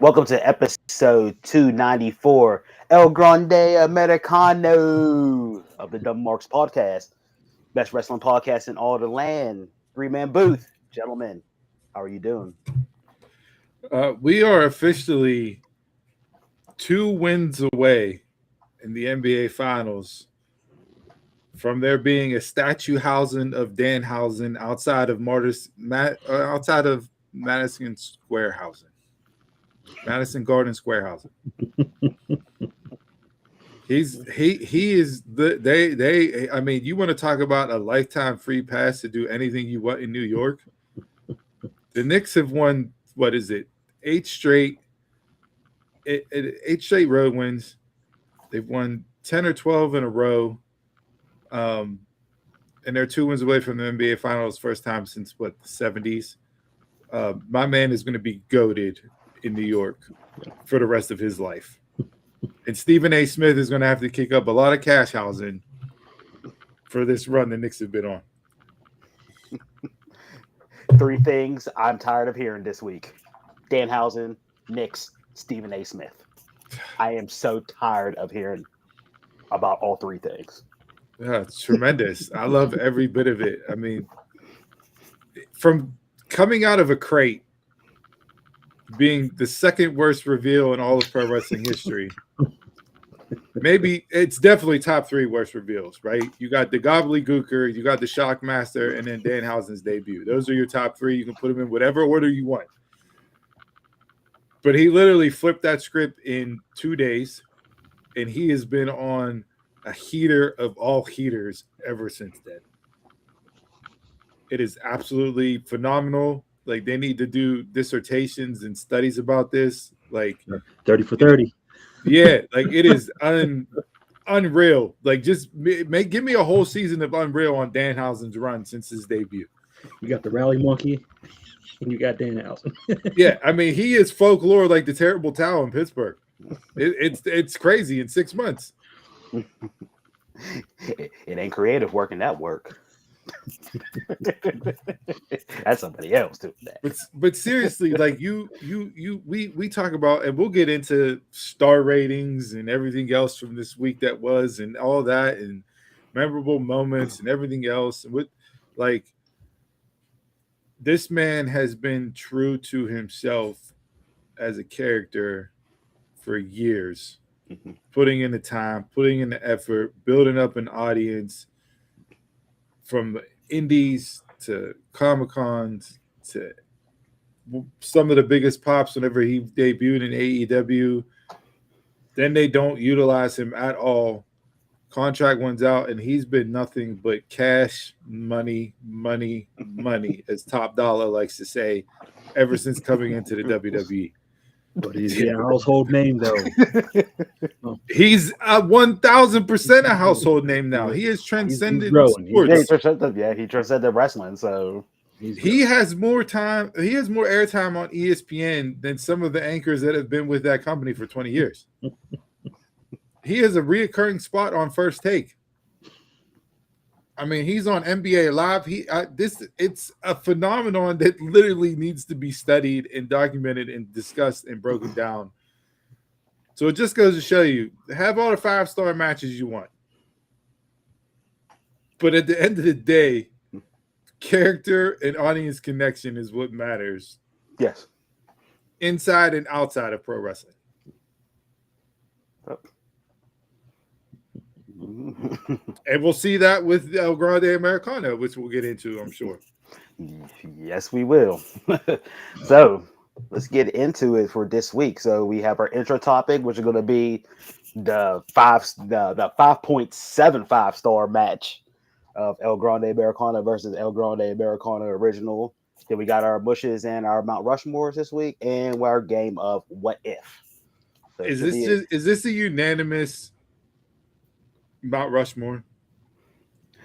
Welcome to episode 294, El Grande Americano of the Dumb Marks podcast. Best wrestling podcast in all the land. Three-man booth. Gentlemen, how are you doing? We are officially 2 wins away in the NBA Finals from there being a statue housing of Danhausen outside of Madison Square housing, Madison Garden Square housing. He is they. I mean, you want to talk about a lifetime free pass to do anything you want in New York? The Knicks have won, what is it, 8 straight road wins. They've won 10 or 12 in a row. And they're 2 wins away from the NBA Finals, first time since, the 70s. My man is going to be goated in New York for the rest of his life. And Stephen A. Smith is going to have to kick up a lot of cash housing for this run the Knicks have been on. Three things I'm tired of hearing this week. Danhausen, Knicks, Stephen A. Smith. I am so tired of hearing about all three things. Yeah, it's tremendous. I love every bit of it. I mean, from coming out of a crate, being the second worst reveal in all of pro wrestling history, maybe it's definitely top 3 worst reveals, right? You got the Gobbledygooker, you got the Shockmaster, and then Danhausen's debut. Those are your top 3. You can put them in whatever order you want. But he literally flipped that script in 2 days, and he has been on a heater of all heaters ever since then. It is absolutely phenomenal. Like, they need to do dissertations and studies about this. Like 30 for 30. Yeah, like it is unreal. Like, just give me a whole season of Unreal on Danhausen's run since his debut. You got the Rally Monkey, and you got Danhausen. Yeah, I mean, he is folklore like the Terrible Towel in Pittsburgh. It's crazy in 6 months. It ain't creative work in that work. That's somebody else doing that. But seriously, like we talk about, and we'll get into star ratings and everything else from this week that was, and all that, and memorable moments and everything else. And with, like, this man has been true to himself as a character for years. Mm-hmm. Putting in the time, putting in the effort, building up an audience from indies to Comic-Cons to some of the biggest pops whenever he debuted in AEW. Then they don't utilize him at all. Contract runs out, and he's been nothing but cash, money, as Top Dollar likes to say, ever since coming into the WWE. But he's a household name, though. He's 1,000% a household name now. He has transcended sports. He transcended wrestling. So he has more time. He has more airtime on ESPN than some of the anchors that have been with that company for 20 years. He has a reoccurring spot on First Take. I mean, he's on NBA Live. It's a phenomenon that literally needs to be studied and documented and discussed and broken down. So it just goes to show you, have all the 5-star matches you want. But at the end of the day, character and audience connection is what matters. Yes. Inside and outside of pro wrestling. Oh. And we'll see that with El Grande Americano, which we'll get into, I'm sure. Yes, we will. So let's get into it for this week. So we have our intro topic, which is going to be the 5.75 star match of El Grande Americano versus El Grande Americano Original. Then we got our bushes and our Mount Rushmores this week, and our game of What If. So is this a unanimous Mount Rushmore?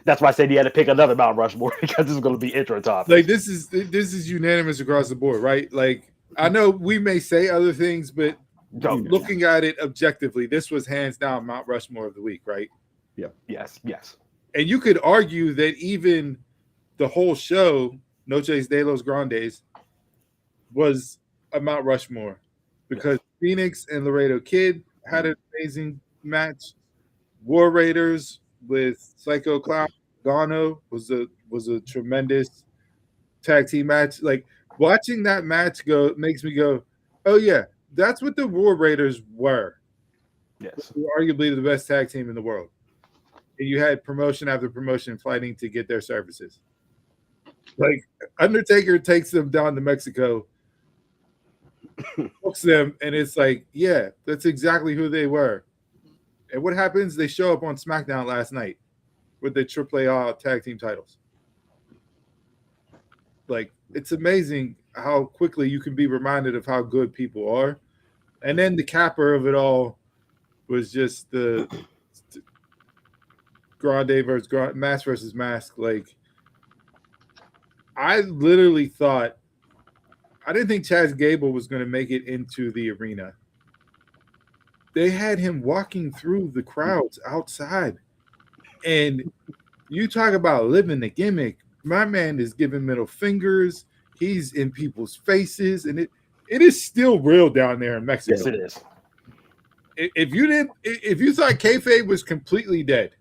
That's why I said you had to pick another Mount Rushmore, because this is going to be intro topic. Like, this is unanimous across the board, right? Like, I know we may say other things, but looking at it objectively, this was hands down Mount Rushmore of the week, right? Yeah. Yes. And you could argue that even the whole show, Noches de los Grandes, was a Mount Rushmore, because Phoenix and Laredo Kid had an amazing match. War Raiders with Psycho Clown Gano was a tremendous tag team match. Like watching that match go makes me go, oh yeah, that's what the War Raiders were. Yes. They were arguably the best tag team in the world. And you had promotion after promotion fighting to get their services. Like Undertaker takes them down to Mexico, books them, and it's like, yeah, that's exactly who they were. And what happens? They show up on SmackDown last night with the AAA tag team titles. Like, it's amazing how quickly you can be reminded of how good people are. And then the capper of it all was just the Grande versus Mask versus Mask. Like, I literally thought, I didn't think Chaz Gable was going to make it into the arena. They had him walking through the crowds outside. And you talk about living the gimmick. My man is giving middle fingers. He's in people's faces. And it is still real down there in Mexico. Yes, it is. If you thought kayfabe was completely dead,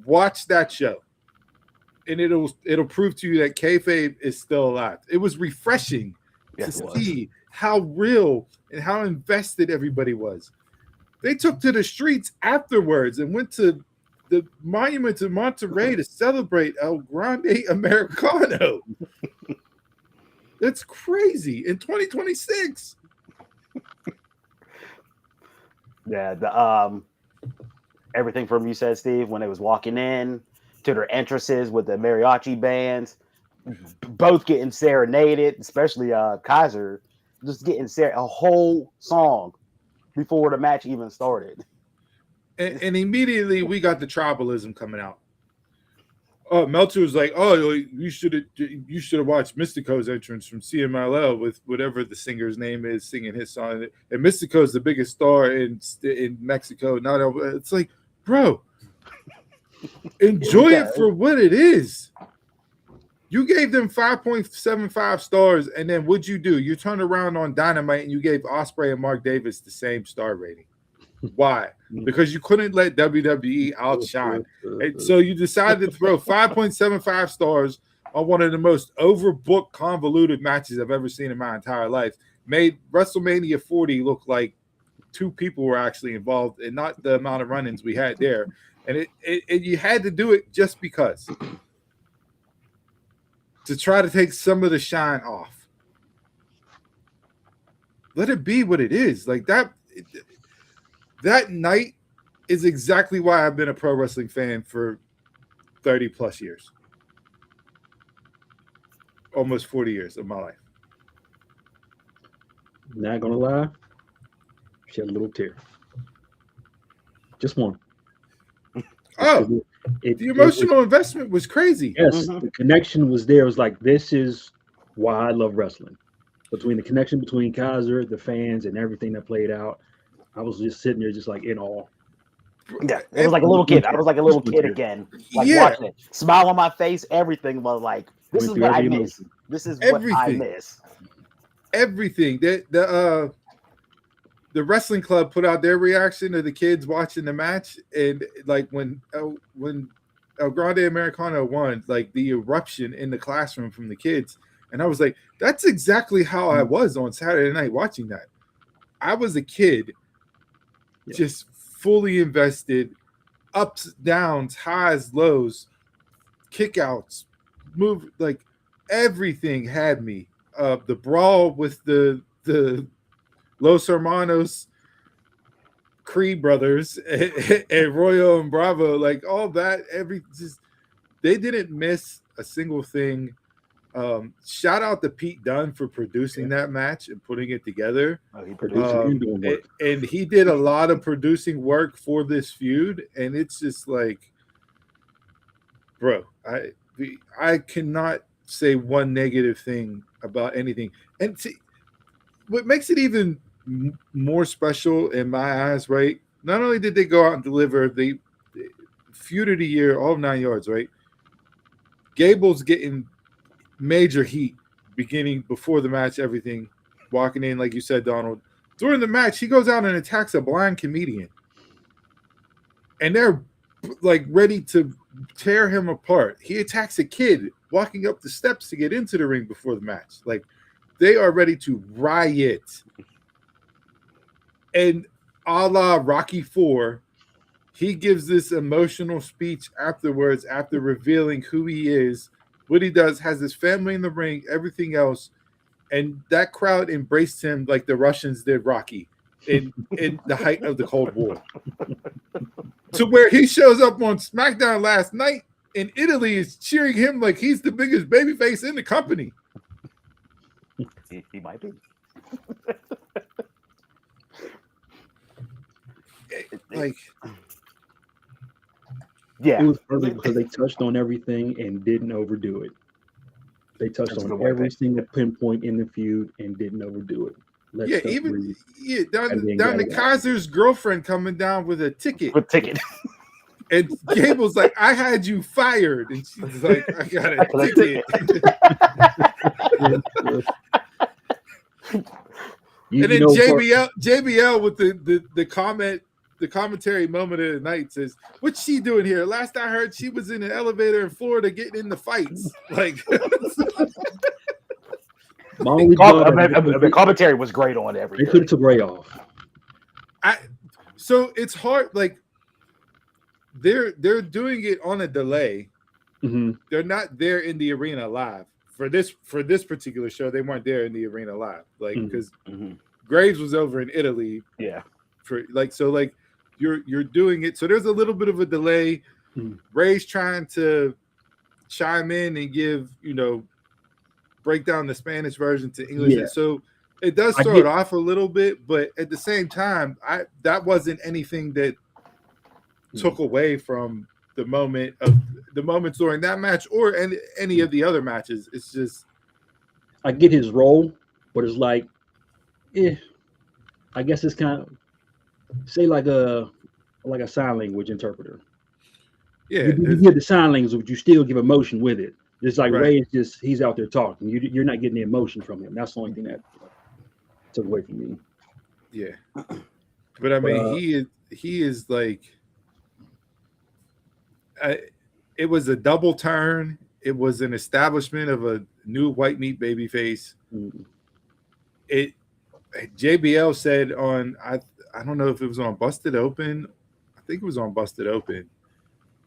watch that show. And it'll prove to you that kayfabe is still alive. It was refreshing to see how real and how invested everybody was. They took to the streets afterwards and went to the monument to Monterrey to celebrate El Grande Americano. That's crazy in 2026. Yeah, the everything from you said, Steve, when they was walking in to their entrances with the mariachi bands, both getting serenaded, especially Kaiser, just getting a whole song before the match even started. And immediately we got the tribalism coming out. Oh, Meltzer was like, "Oh, you should have watched Mystico's entrance from CMLL with whatever the singer's name is singing his song." And Mystico's the biggest star in Mexico. It's like, bro, enjoy it for what it is. You gave them 5.75 stars, and then what'd you do? You turned around on Dynamite and you gave Ospreay and Mark Davis the same star rating. Why? Because you couldn't let WWE outshine. And so you decided to throw 5.75 stars on one of the most overbooked, convoluted matches I've ever seen in my entire life. Made WrestleMania 40 look like two people were actually involved and not the amount of run-ins we had there. And you had to do it just because. To try to take some of the shine off. Let it be what it is. Like that night is exactly why I've been a pro wrestling fan for 30 plus years. Almost 40 years of my life. Not gonna lie, she had a little tear. Just one. Oh, the emotional investment was crazy. Yes, the connection was there. It was like, this is why I love wrestling. Between the connection between Kaiser, the fans, and everything that played out, I was just sitting there just like in awe. Yeah, it was like a little kid. I was like a little kid again. Like watching it. Smile on my face, everything was like, this is what I miss. This is what I miss. Everything. The wrestling club put out their reaction to the kids watching the match, and like when El Grande Americano won, like the eruption in the classroom from the kids, and I was like, that's exactly how I was on Saturday night watching that. I was a kid, just fully invested, ups, downs, highs, lows, kickouts, move, like everything had me. The brawl with the Los Hermanos Creed brothers and Royo and Bravo, like all that, they didn't miss a single thing. Shout out to Pete Dunne for producing that match and putting it together. He produced and he did a lot of producing work for this feud, and it's just like, bro, I cannot say one negative thing about anything. And see, what makes it even more special in my eyes, right? Not only did they go out and deliver the feud of the year, all 9 yards, right? Gable's getting major heat beginning before the match, everything. walking in, like you said, Donald. During the match, he goes out and attacks a blind comedian. And they're like ready to tear him apart. He attacks a kid walking up the steps to get into the ring before the match. Like, they are ready to riot. And a la Rocky IV, he gives this emotional speech afterwards, after revealing who he is, what he does, has his family in the ring, everything else. And that crowd embraced him like the Russians did Rocky in the height of the Cold War. To where he shows up on SmackDown last night, and Italy is cheering him like he's the biggest babyface in the company. He might be. Like, yeah, It was perfect because they touched on everything and didn't overdo it. They touched That's a on good way every to- single pinpoint in the feud and didn't overdo it. Let yeah, stuff even breathe. down And then to got it out. Kaiser's girlfriend coming down with a ticket. with ticket. And Gable's like, I had you fired. And she's like, I got a got a ticket. You And then know, JBL with the commentary moment of the night says, what's she doing here? Last I heard, she was in an elevator in Florida getting into fights. Like, my only thought The commentary was great on they everything. could have took Ray off. so it's hard. Like, they're doing it on a delay. Mm-hmm. They're not there in the arena live. For this particular show, they weren't there in the arena live. Like, because Graves was over in Italy. Yeah. For like, so like you're doing it. So there's a little bit of a delay. Ray's trying to chime in and give, break down the Spanish version to English. Yeah. So it does start off a little bit, but at the same time, that wasn't anything that took away from the moments during that match or any of the other matches. It's just, I get his role, but it's like, I guess it's kind of say like a sign language interpreter. yeah, You give the sign language, but you still give emotion with it. It's like Right. Ray is he's out there talking. You're not getting the emotion from him. That's the only thing that took away from me. yeah. But I mean, he is like, it was a double turn. It was an establishment of a new white meat babyface. JBL said on, I don't know if it was on Busted Open. I think it was on Busted Open.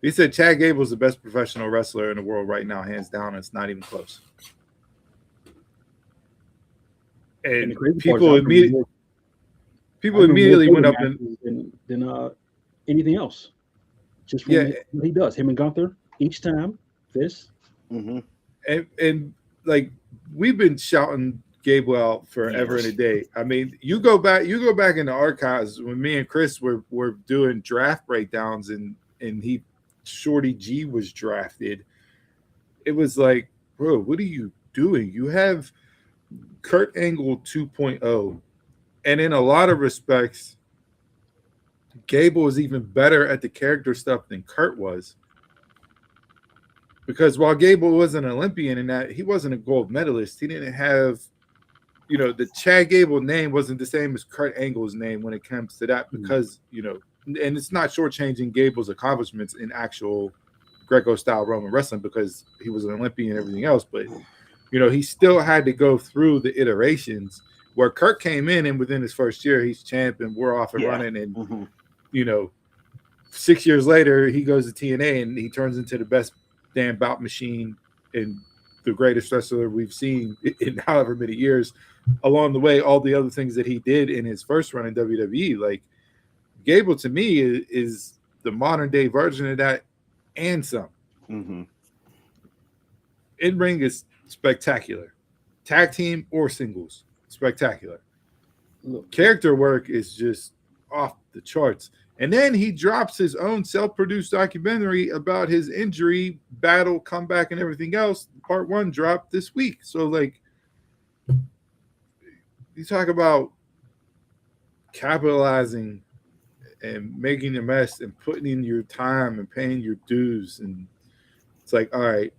He said Chad Gable's the best professional wrestler in the world right now, hands down. It's not even close. And people immediately went up than anything else. Just from what he does, him and Gunther each time. This and like we've been shouting Gable out forever and a day. I mean, you go back in the archives when me and Chris were doing draft breakdowns and Shorty G was drafted. It was like, bro, what are you doing? You have Kurt Angle 2.0, and in a lot of respects, Gable is even better at the character stuff than Kurt was. Because while Gable was an Olympian in that, he wasn't a gold medalist. He didn't have, the Chad Gable name wasn't the same as Kurt Angle's name when it comes to that because, and it's not shortchanging Gable's accomplishments in actual Greco-style Roman wrestling because he was an Olympian and everything else. But, he still had to go through the iterations where Kurt came in and within his first year, he's champ and we're off and running. And, 6 years later, he goes to TNA and he turns into the best damn bout machine and the greatest wrestler we've seen in however many years. Along the way, all the other things that he did in his first run in WWE, like Gable to me is the modern day version of that and some. In ring is spectacular, tag team or singles, spectacular. Character work is just off the charts. And then he drops his own self-produced documentary about his injury, battle, comeback, and everything else. Part 1 dropped this week. So, like, you talk about capitalizing and making a mess and putting in your time and paying your dues. And it's like, all right,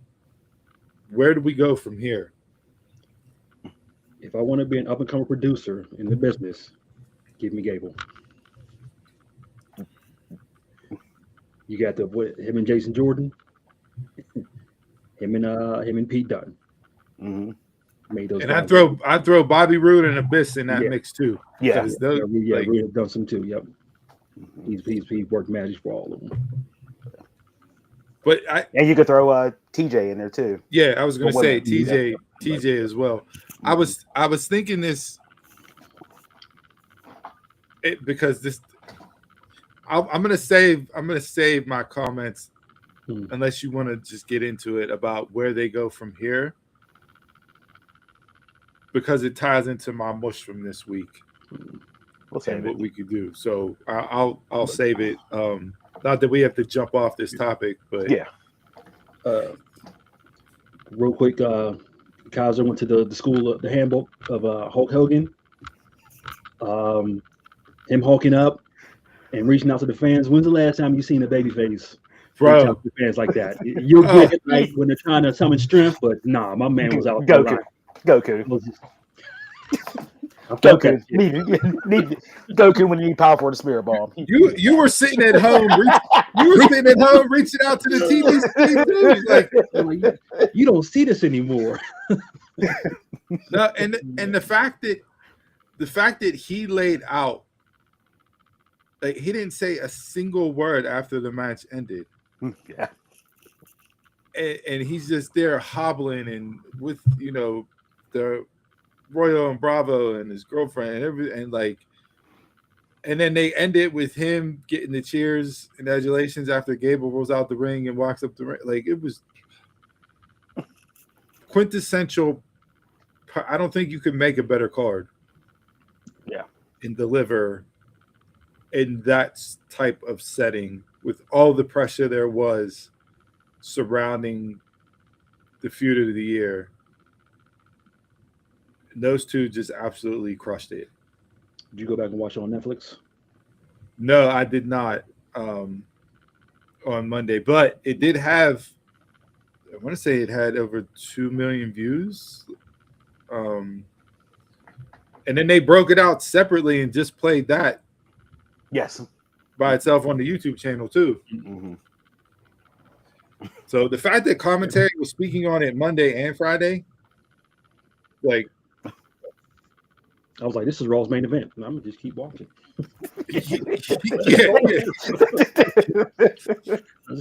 where do we go from here? If I want to be an up and coming producer in the business, give me Gable. You got him and Jason Jordan, him and Pete Dunne Mm-hmm. made those. And I'd throw Bobby Roode and Abyss in that Yeah. mix too. Yeah. Those, Reed have done some too. Yep. Mm-hmm. He's worked magic for all of them. But And you could throw TJ in there too. I was gonna For say women. TJ as well. Mhm. I was thinking this because this I'm gonna save my comments unless you want to just get into it about where they go from here, because it ties into my mush from this week We'll save and it. what we could do. So I'll save it. Not that we have to jump off this topic, but Yeah. Real quick, Kaiser went to the school, the handbook of Hulk Hogan. Him hulking up and reaching out to the fans. When's the last time you seen a baby face reach bro, out to the fans like that? You'll get it like when they're trying to summon strength, but nah, my man was out there. Goku. I felt Goku. that shit. Need Goku when you need power for the spirit bomb. you were sitting at home. You were sitting at home reaching out to the TV screen too. Like, you don't see this anymore. no, and the fact that he laid out, like, he didn't say a single word after the match ended. Yeah. And he's just there hobbling and with the Royal and Bravo and his girlfriend and everything, and then they end it with him getting the cheers and adulations after Gable rolls out the ring and walks up the ring. Like, it was quintessential. I don't think you could make a better card. Yeah. And deliver in that type of setting with all the pressure there was surrounding the feud of the year. Those two just absolutely crushed it. Did you go back and watch it on Netflix? No, I did not on Monday, but it did have, I want to say it had over 2 million views. And then they broke it out separately and just played that Yes. by itself on the YouTube channel too. Mm-hmm. So the fact that commentary was speaking on it Monday and Friday, like, I was like, this is Raw's main event. And I'm gonna just keep watching.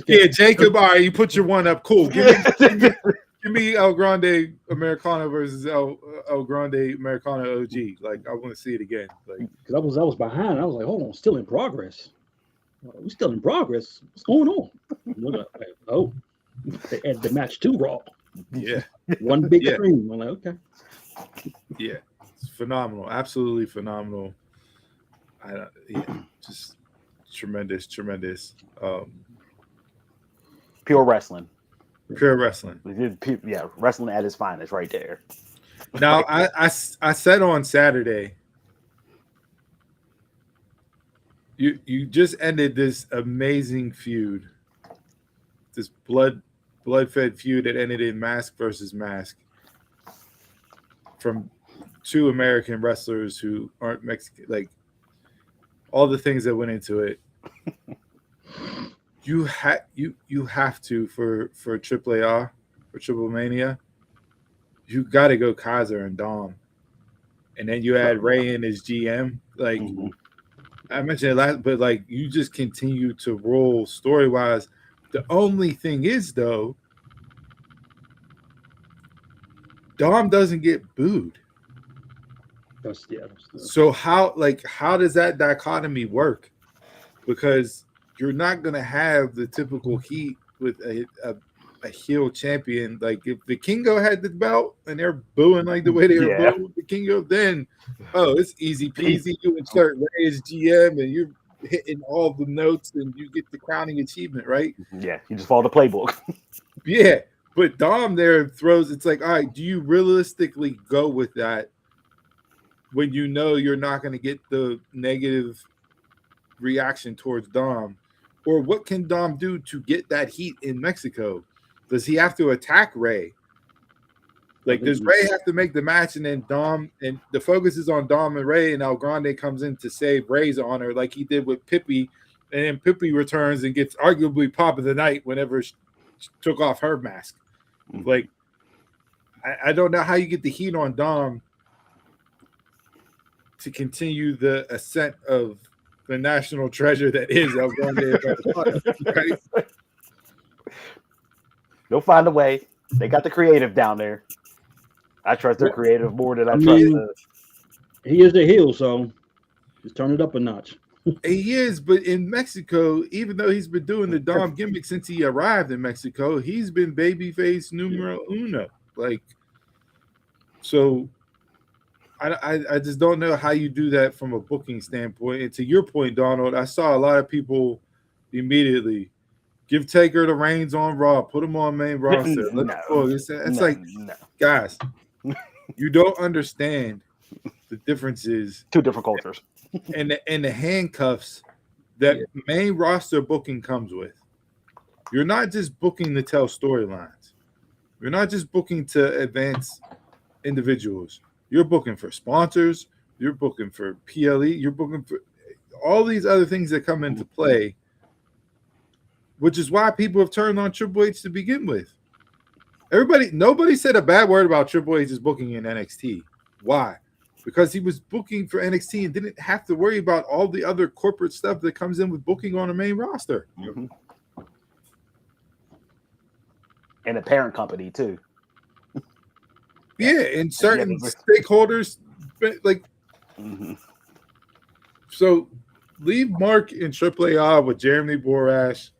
yeah, Jacob. All right, you put your one up. Cool. Give me El Grande Americano versus El Grande Americano OG. Like, I want to see it again. Like, because I was behind. I was like, hold on, still in progress. We're still in progress. What's going on? Oh, they added the match to Raw. Yeah, one big screen. I'm like, okay. Yeah, it's phenomenal. Absolutely phenomenal. Just tremendous. Pure wrestling. Pure wrestling. Yeah, wrestling at its finest, right there. Now, I said on Saturday, you just ended this amazing feud, this blood-fed feud that ended in mask versus mask from two American wrestlers who aren't Mexican, like all the things that went into it. You have to for Triple A for Triple Mania. You got to go Kaiser and Dom, and then you add Ray in as GM. Like, I mentioned it last, but like, you just continue to roll story wise. The only thing is, though, Dom doesn't get booed. So how does that dichotomy work? Because you're not gonna have the typical heat with a heel champion. Like, if the Kingo had the belt and they're booing like the way they were booing with the Kingo, then it's easy peasy. You insert Ray as GM and you're hitting all the notes and you get the crowning achievement, right? Yeah, you just follow the playbook. Yeah, but Dom there throws. It's like, all right, do you realistically go with that when you know you're not going to get the negative reaction towards Dom? Or what can Dom do to get that heat in Mexico? Does he have to attack Ray? Like, does Ray have to make the match, and then Dom, and the focus is on Dom and Ray, and El Grande comes in to save Ray's honor, like he did with Pippi, and then Pippi returns and gets arguably pop of the night whenever she took off her mask. Like, I don't know how you get the heat on Dom to continue the ascent of the national treasure that is El Grande Americano, right? They'll find a way. They got the creative down there. I trust their creative more than I trust the. He is a heel, so just turn it up a notch. He is, but in Mexico, even though he's been doing the Dom gimmick since he arrived in Mexico, he's been babyface numero uno. Like, so I just don't know how you do that from a booking standpoint. And to your point, Donald, I saw a lot of people immediately give Taker the reins on Raw, put him on main roster. Guys, you don't understand the differences. Two different cultures. And the handcuffs that main roster booking comes with. You're not just booking to tell storylines. You're not just booking to advance individuals. You're booking for sponsors. You're booking for PLE. You're booking for all these other things that come into play, which is why people have turned on Triple H to begin with. Nobody said a bad word about Triple H's booking in NXT. Why? Because he was booking for NXT and didn't have to worry about all the other corporate stuff that comes in with booking on a main roster. Mm-hmm. And a parent company, too. Yeah, and certain stakeholders, like, so leave Mark in AAA with Jeremy Borash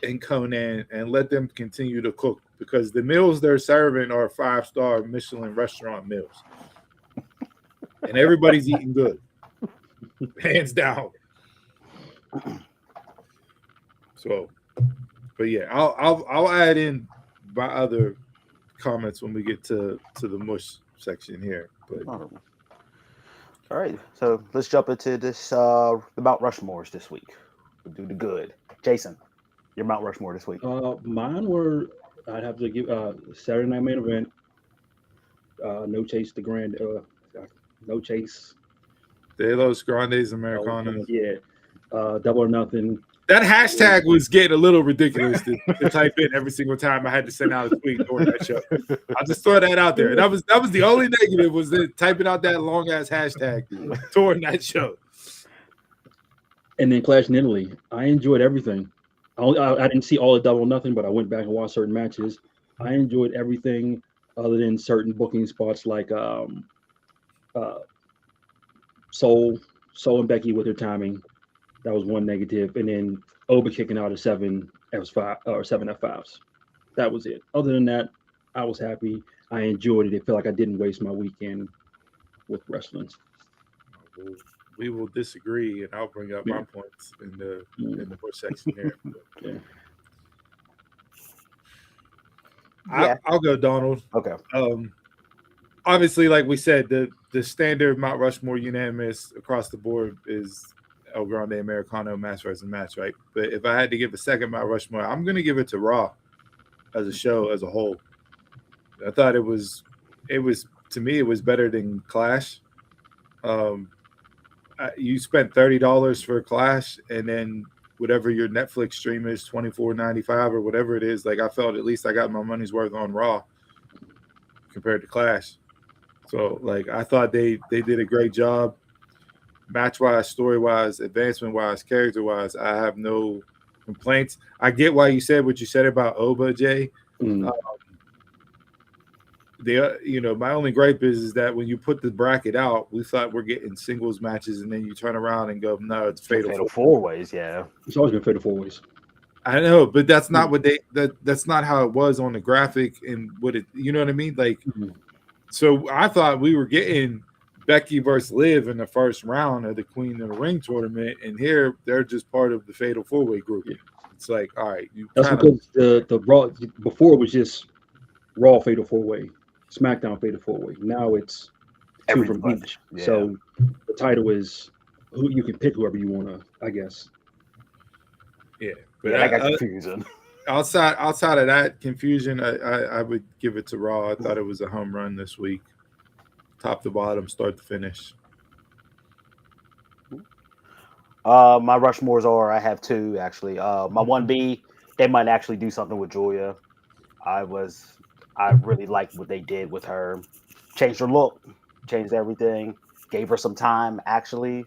and Conan and let them continue to cook, because the meals they're serving are 5-star Michelin restaurant meals. And everybody's eating good, hands down. So, but yeah, I'll add in my other comments when we get to the mush section here. But all right, so let's jump into this. The Mount Rushmores this week. We'll do the good. Jason, your Mount Rushmore this week. Mine were, I'd have to give Saturday Night Main Event. No Chase the Grand. No Chase. De Los Grandes Americanos. Yeah. Double or Nothing. That hashtag was getting a little ridiculous to type in every single time I had to send out a tweet during that show. I just throw that out there. That was the only negative, was typing out that long ass hashtag during that show. And then Clash in Italy. I enjoyed everything. I didn't see all of Double or Nothing, but I went back and watched certain matches. I enjoyed everything other than certain booking spots like Soul and Becky with their timing. That was one negative. And then Oba kicking out of 7 F5 or 7 F5s. That was it. Other than that, I was happy. I enjoyed it. It felt like I didn't waste my weekend with wrestling. We will disagree, and I'll bring up my points in the first section here. I'll go Donald. Okay. Obviously, like we said, the standard Mount Rushmore unanimous across the board is El Grande Americano match versus match, right? But if I had to give a second Mount Rushmore, I'm going to give it to Raw as a show as a whole. I thought it was to me, it was better than Clash. You spent $30 for Clash, and then whatever your Netflix stream is, $24.95 or whatever it is. Like, I felt at least I got my money's worth on Raw compared to Clash. So, like, I thought they did a great job. Match-wise, story-wise, advancement-wise, character-wise, I have no complaints. I get why you said what you said about Oba, Jay. My only gripe is that when you put the bracket out, we thought we're getting singles matches, and then you turn around and go, no, it's fatal four ways. Yeah, it's always been fatal 4 ways. I know, but that's not what that's not how it was on the graphic, and what it, you know what I mean? Like, so I thought we were getting Becky versus Liv in the first round of the Queen of the Ring tournament, and here they're just part of the fatal 4-way group. It's like, all right, that's because the Raw before it was just Raw fatal 4-way, SmackDown fatal 4-way. Now it's two from each. Yeah. So the title is who you can pick whoever you want to, I guess. Yeah, but I got confusing. outside of that confusion, I would give it to Raw. I thought it was a home run this week, top to bottom, start to finish. My Rushmores are, I have two actually. My 1B, they might actually do something with Julia. I was I really liked what they did with her. Changed her look, changed everything, gave her some time actually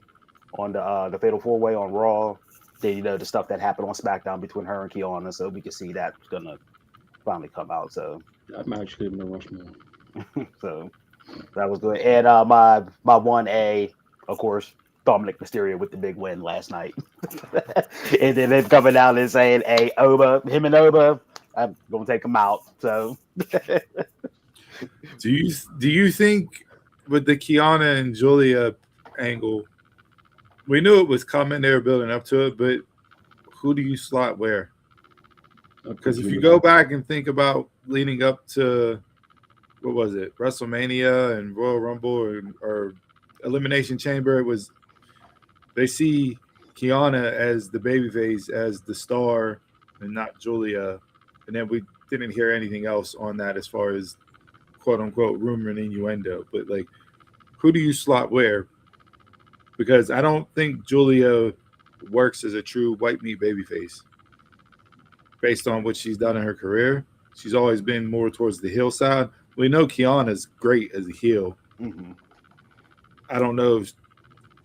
on the Fatal 4-Way on Raw. Then the stuff that happened on SmackDown between her and Kiana, so we can see that's gonna finally come out. That match could have been a Rushmore. So that was good. And my 1A, of course, Dominic Mysterio with the big win last night. And then them coming out and saying, "Hey, him and Oba, I'm gonna take him out." So Do you think with the Kiana and Julia angle, we knew it was coming, they were building up to it, but who do you slot where? Because if you go back and think about leading up to, what was it, WrestleMania and Royal Rumble or Elimination Chamber, it was, they see Kiana as the babyface, as the star, and not Julia. And then we didn't hear anything else on that as far as quote unquote rumor and innuendo. But like, who do you slot where? Because I don't think Julia works as a true white meat babyface based on what she's done in her career. She's always been more towards the heel side. We know Kiana's great as a heel. mm-hmm. I don't know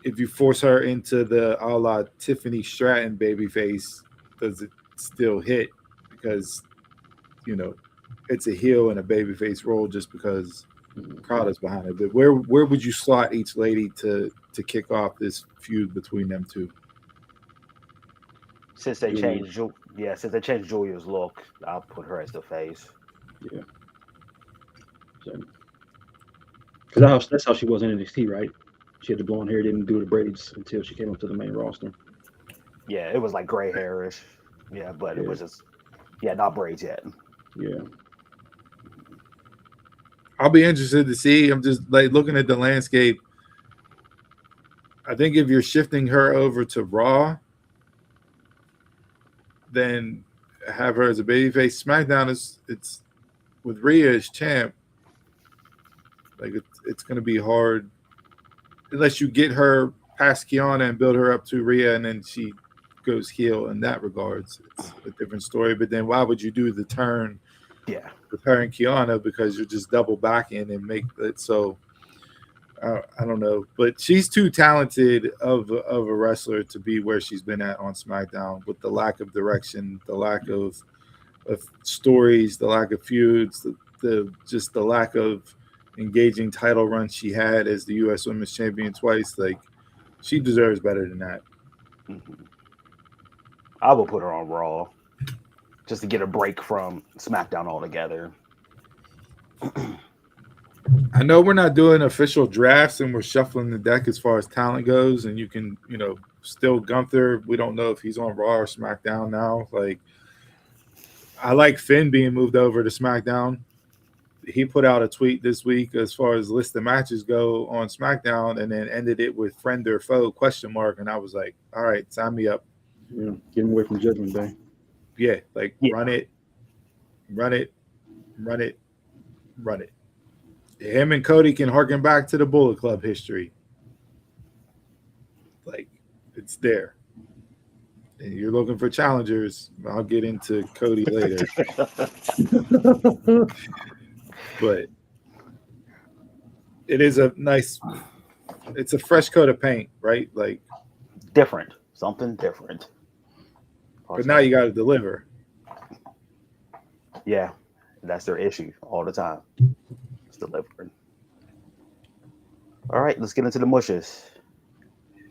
if you force her into the a la Tiffany Stratton babyface, does it still hit? Because, it's a heel and a babyface role just because crowd is behind it. But where would you slot each lady to kick off this feud between them two? Since they changed Julia's look, I'll put her as the face. Yeah. Because that's how she was in NXT, right? She had the blonde hair, didn't do the braids until she came up to the main roster. Yeah, it was like gray hairish. Yeah, but it was just not braids yet. Yeah. I'll be interested to see. I'm just like looking at the landscape. I think if you're shifting her over to Raw, then have her as a babyface. SmackDown it's with Rhea as champ. Like it's going to be hard unless you get her past Kiana and build her up to Rhea, and then she goes heel in that regards. It's a different story. But then why would you do the turn? Yeah, with her and Kiana, because you're just double backing and make it so. I don't know, but she's too talented of a wrestler to be where she's been at on SmackDown with the lack of direction, the lack of stories, the lack of feuds, the lack of engaging title runs she had as the U.S. Women's Champion twice. Like, she deserves better than that. Mm-hmm. I will put her on Raw just to get a break from SmackDown altogether. I know we're not doing official drafts and we're shuffling the deck as far as talent goes, and you can, still Gunther. We don't know if he's on Raw or SmackDown now. Like, I like Finn being moved over to SmackDown. He put out a tweet this week as far as list of matches go on SmackDown, and then ended it with friend or foe ? And I was like, all right, sign me up. Yeah, get him away from Judgment Day. Yeah, run it. Him and Cody can harken back to the Bullet Club history. Like, it's there. And you're looking for challengers. I'll get into Cody later. But it is it's a fresh coat of paint, right? Like, different. Something different. But now you got to deliver. Yeah, that's their issue all the time. It's delivering. All right, let's get into the mushes.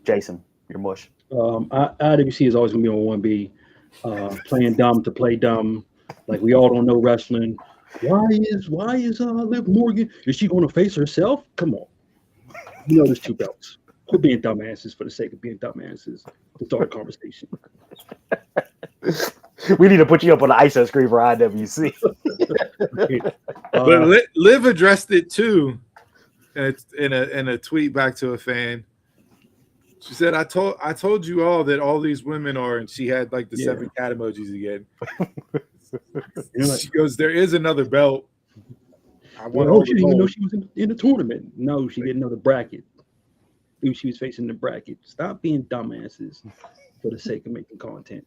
Jason, your mush. IWC is always going to be on 1B, playing dumb to play dumb. Like, we all don't know wrestling. Why is Liv Morgan? Is she going to face herself? Come on. There's 2 belts. Quit being dumbasses for the sake of being dumbasses. To start a conversation. We need to put you up on the ISO screen for IWC. But Liv addressed it too, in a tweet back to a fan. She said, "I told you all that all these women are," and she had like the 7 cat emojis again. Like, She goes, there is another belt. I want oh, all she the didn't even know gold. she was in the tournament. No, she didn't know the bracket. Who she was facing in the bracket. Stop being dumbasses for the sake of making content.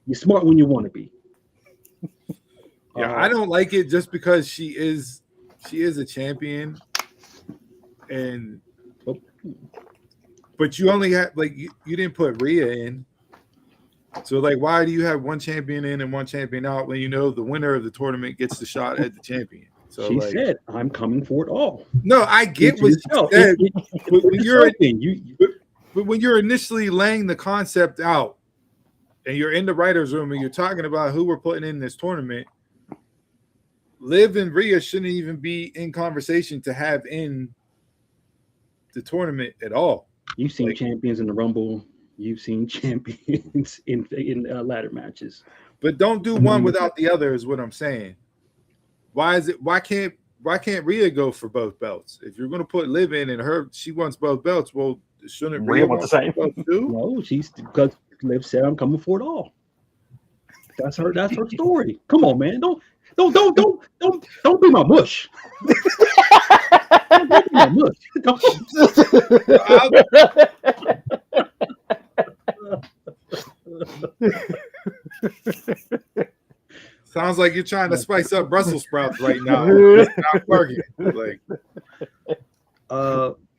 You're smart when you want to be. Yeah, I don't like it just because she is a champion, and Oh, but you only have like you didn't put Rhea in. So like, why do you have one champion in and one champion out when you know the winner of the tournament gets the shot at the champion? So she like, said, "I'm coming for it all." no, I get To what she yourself. said, but Put when yourself in. You but when you're initially laying the concept out, and you're in the writers' room and you're talking about who we're putting in this tournament, Liv and Rhea shouldn't even be in conversation to have in the tournament at all. You've seen Like, champions in the Rumble. You've seen champions in ladder matches. but don't do one without the other is what I'm saying. Why can't Rhea go for both belts? If you're going to put Liv in and she wants both belts, well, shouldn't Rhea want the same. both belts too? No, she's because Liv said, "I'm coming for it all." That's her story. Come on, man. Don't be my mush. Don't be my mush. Sounds like you're trying to spice up Brussels sprouts right now. It's not working. Like,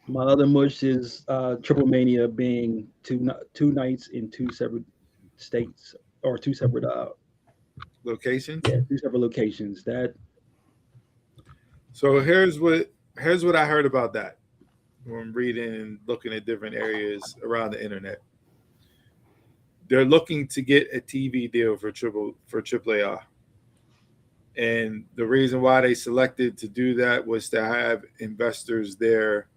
my other mush is Triple Mania being two nights in two separate states or two separate locations. Yeah, two separate locations. So here's what I heard about that when reading and looking at different areas around the internet. They're looking to get a TV deal for AAA. And the reason why they selected to do that was to have investors there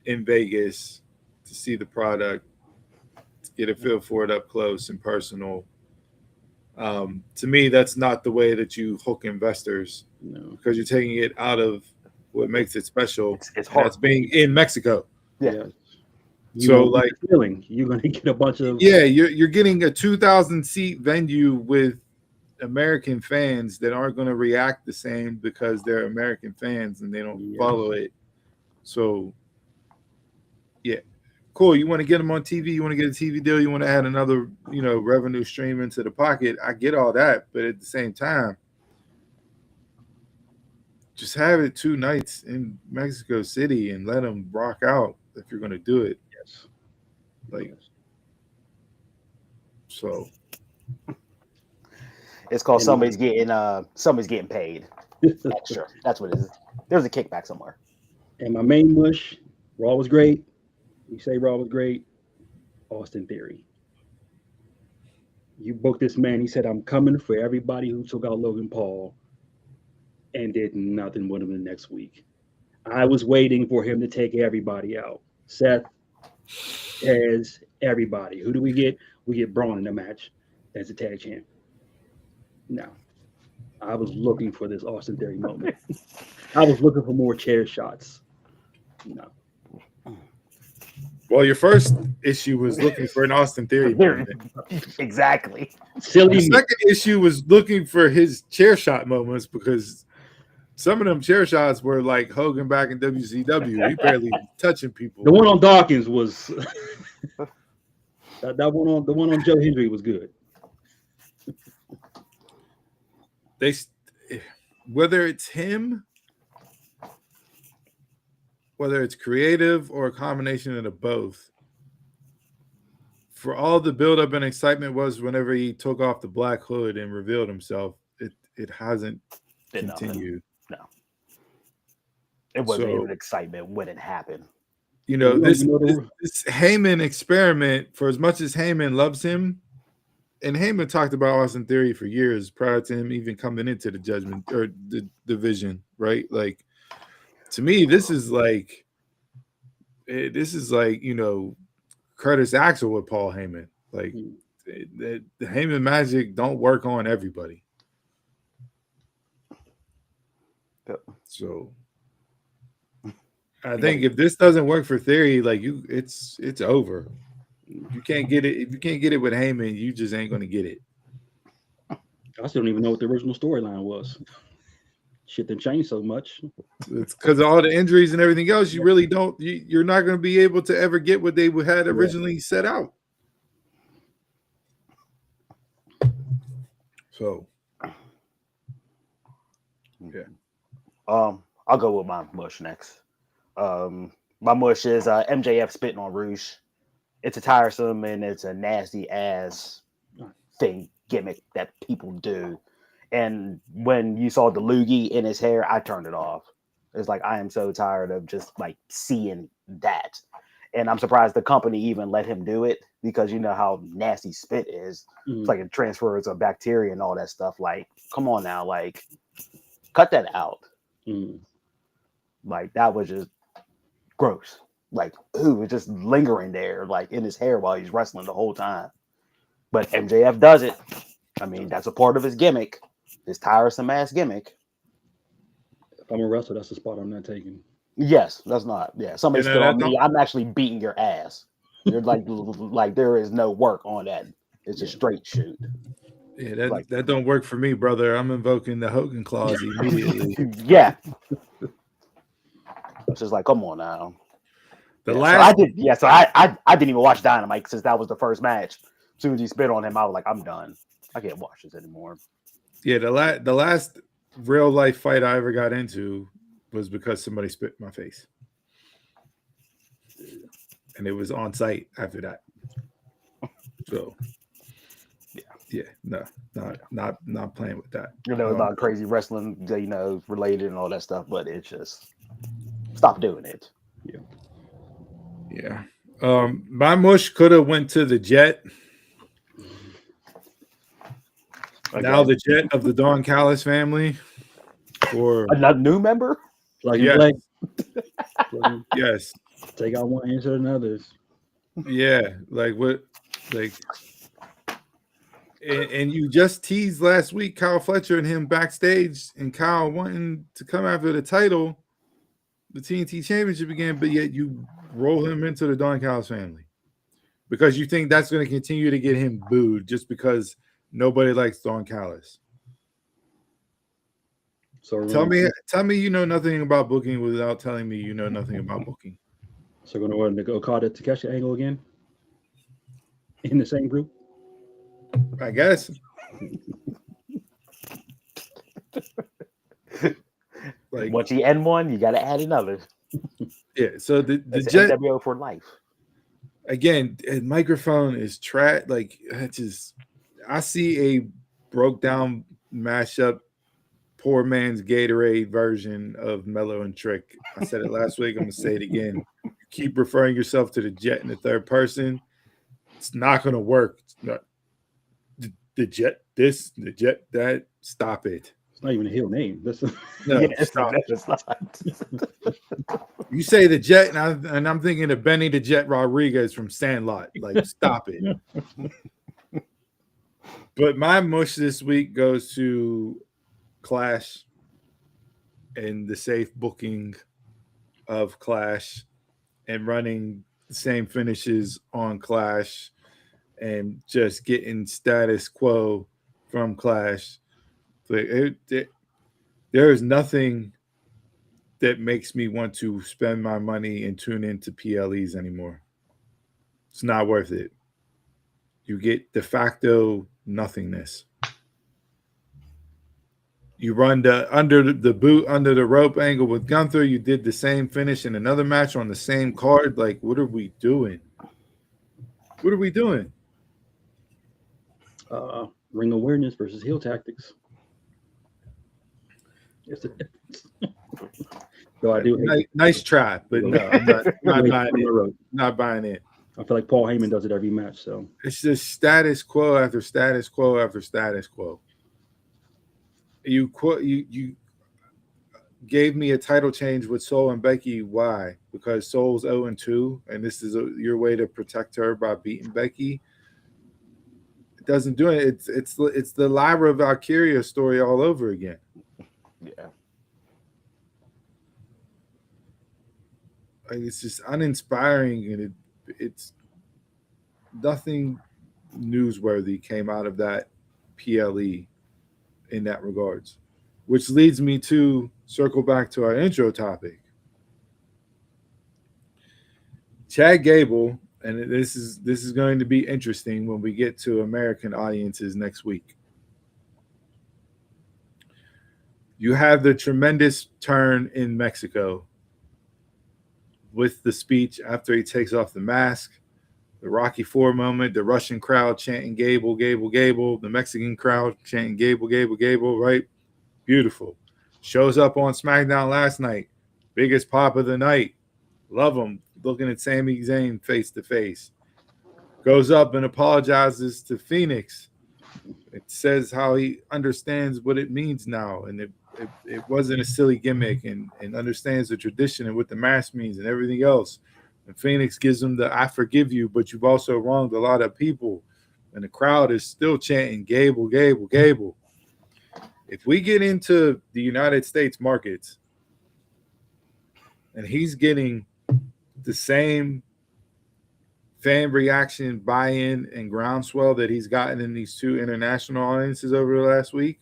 in Vegas to see the product, to get a feel for it up close and personal. To me, that's not the way that you hook investors, because you're taking it out of what makes it special. It's hard. That's being in Mexico. Yeah. So like, feeling you're going to get a bunch of you're getting a 2,000 seat venue with American fans that aren't going to react the same because they're American fans and they don't follow it. So yeah, cool. You want to get them on TV, you want to get a TV deal, you want to add another, revenue stream into the pocket. I get all that, but at the same time, just have it 2 nights in Mexico City and let them rock out if you're going to do it. Yes. Like, so it's called somebody's getting paid extra. That's what it is. There's a kickback somewhere. And my main mush, Raw was great. You say Raw was great. Austin Theory. You booked this man. He said, "I'm coming for everybody who took out Logan Paul," and did nothing with him the next week. I was waiting for him to take everybody out. Seth, Tez, everybody. Who do we get? We get Braun in the match as a tag champ. No. I was looking for this Austin Theory moment. I was looking for more chair shots. No. Well, your first issue was looking for an Austin Theory moment. Exactly. Silly. The second issue was looking for his chair shot moments, because some of them chair shots were like Hogan back in WCW. He barely touching people. The one on Dawkins was that one on Joe Hendry was good. Whether it's him, whether it's creative or a combination of the both, for all the buildup and excitement was whenever he took off the black hood and revealed himself, it hasn't continued. No. It wasn't even excitement when it happened. This Heyman experiment, for as much as Heyman loves him, and Heyman talked about Austin Theory for years prior to him even coming into the Judgment or the division, right? Like, to me, this is like Curtis Axel with Paul Heyman. Like, the Heyman magic don't work on everybody. Yep. So I think if this doesn't work for Theory, like it's over. You can't get it. If you can't get it with Heyman, you just ain't going to get it. I still don't even know what the original storyline was. Shit didn't change so much. It's because of all the injuries and everything else. You really don't. You're not going to be able to ever get what they had originally set out. So, yeah. I'll go with my mush next. My mush is MJF spitting on Rouge. It's a tiresome and it's a nasty ass thing gimmick that people do. And when you saw the loogie in his hair, I turned it off. It's like I am so tired of just like seeing that. And I'm surprised the company even let him do it because you know how nasty spit is. Mm. It's like it transfers of bacteria and all that stuff. Like, come on now, like cut that out. Mm. Like that was just gross. Like who was just lingering there, like in his hair while he's wrestling the whole time. But MJF does it. I mean, that's a part of his gimmick, his tiresome ass gimmick. If I'm a wrestler, that's the spot I'm not taking. Yes, that's not. Yeah, somebody You know, spit on that me. I'm actually beating your ass. You're like there is no work on that. It's a straight shoot. Yeah, that Like- that don't work for me, brother. I'm invoking the Hogan clause immediately. Yeah. It's just like, come on now. The Yeah, last, so I didn't even watch Dynamite since that was the first match. As soon as he spit on him, I was like, I'm done. I can't watch this anymore. yeah, the last real life fight I ever got into was because somebody spit in my face, and it was on site after that. So, yeah, no, not playing with that. You know, about crazy wrestling, you know, related and all that stuff, but it's just stop doing it. Yeah. My mush could have went to the Jet. Okay. Now the Jet of the Don Callis family. For a new member? Like Yes. play. Yes. Take out one answer than others. Yeah. Like what? Like. And you just teased last week Kyle Fletcher and him backstage, and Kyle wanting to come after the title, the TNT Championship again, but yet you roll him into the Don Callis family because you think that's going to continue to get him booed just because nobody likes Don Callis. So Tell me you know nothing about booking without telling me you know nothing about booking. So we're going to go Okada Takeshi angle again in the same group. I guess. Like Once you end one, you got to add another. yeah, so the It's Jet NWO for life. again, a microphone is trash. Like it's just, I see a broke down mashup, poor man's Gatorade version of Mellow and Trick. I said it last week. I'm gonna say it again. You keep referring yourself to the Jet in the third person. It's not gonna work. It's not, the Jet this, the Jet that. Stop it. It's not even a heel name. That's No, stop. It's not. You say the Jet, and I'm thinking of Benny the Jet Rodriguez from Sandlot. Like, stop it. But my mush this week goes to Clash and the safe booking of Clash and running the same finishes on Clash and just getting status quo from Clash. Like there is nothing that makes me want to spend my money and tune into PLEs anymore. It's not worth it. You get de facto nothingness. You run the under the boot under the rope angle with Gunther. You did the same finish in another match on the same card. Like, what are we doing? What are we doing? ring awareness versus heel tactics. So I do. Nice try, but no, I'm not buying it. Not buying it. I feel like Paul Heyman does it every match. So it's just status quo after status quo after status quo. You gave me a title change with Soul and Becky. Why? Because Soul's 0-2, and this is your way to protect her by beating Becky. It doesn't do it. It's the Lyra Valkyria story all over again. Yeah. Like, it's just uninspiring, and it's nothing newsworthy came out of that PLE. in that regards, which leads me to circle back to our intro topic. Chad Gable, and this is going to be interesting when we get to American audiences next week. You have the tremendous turn in Mexico with the speech after he takes off the mask, the Rocky IV moment, the Russian crowd chanting Gable, Gable, Gable, the Mexican crowd chanting Gable, Gable, Gable, right? Beautiful. Shows up on SmackDown last night. Biggest pop of the night. Love him. Looking at Sami Zayn face to face. Goes up and apologizes to Phoenix. It says how he understands what it means now, and it wasn't a silly gimmick, and understands the tradition and what the mask means and everything else. And Phoenix gives him the I forgive you, but you've also wronged a lot of people. And the crowd is still chanting Gable, Gable, Gable. If we get into the United States markets and he's getting the same fan reaction, buy-in, and groundswell that he's gotten in these two international audiences over the last week,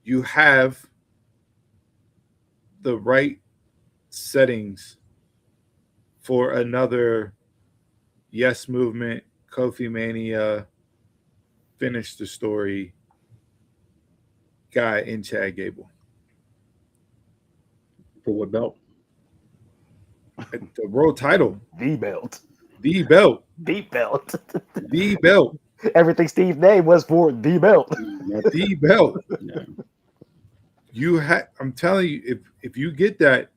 you have the right settings for another Yes Movement, Kofi Mania, finish the story guy in Chad Gable. For what belt? The world title. The belt. The belt. The belt. The belt. Everything Steve's name was for the belt. The belt. Yeah. You have. I'm telling you, if you get that,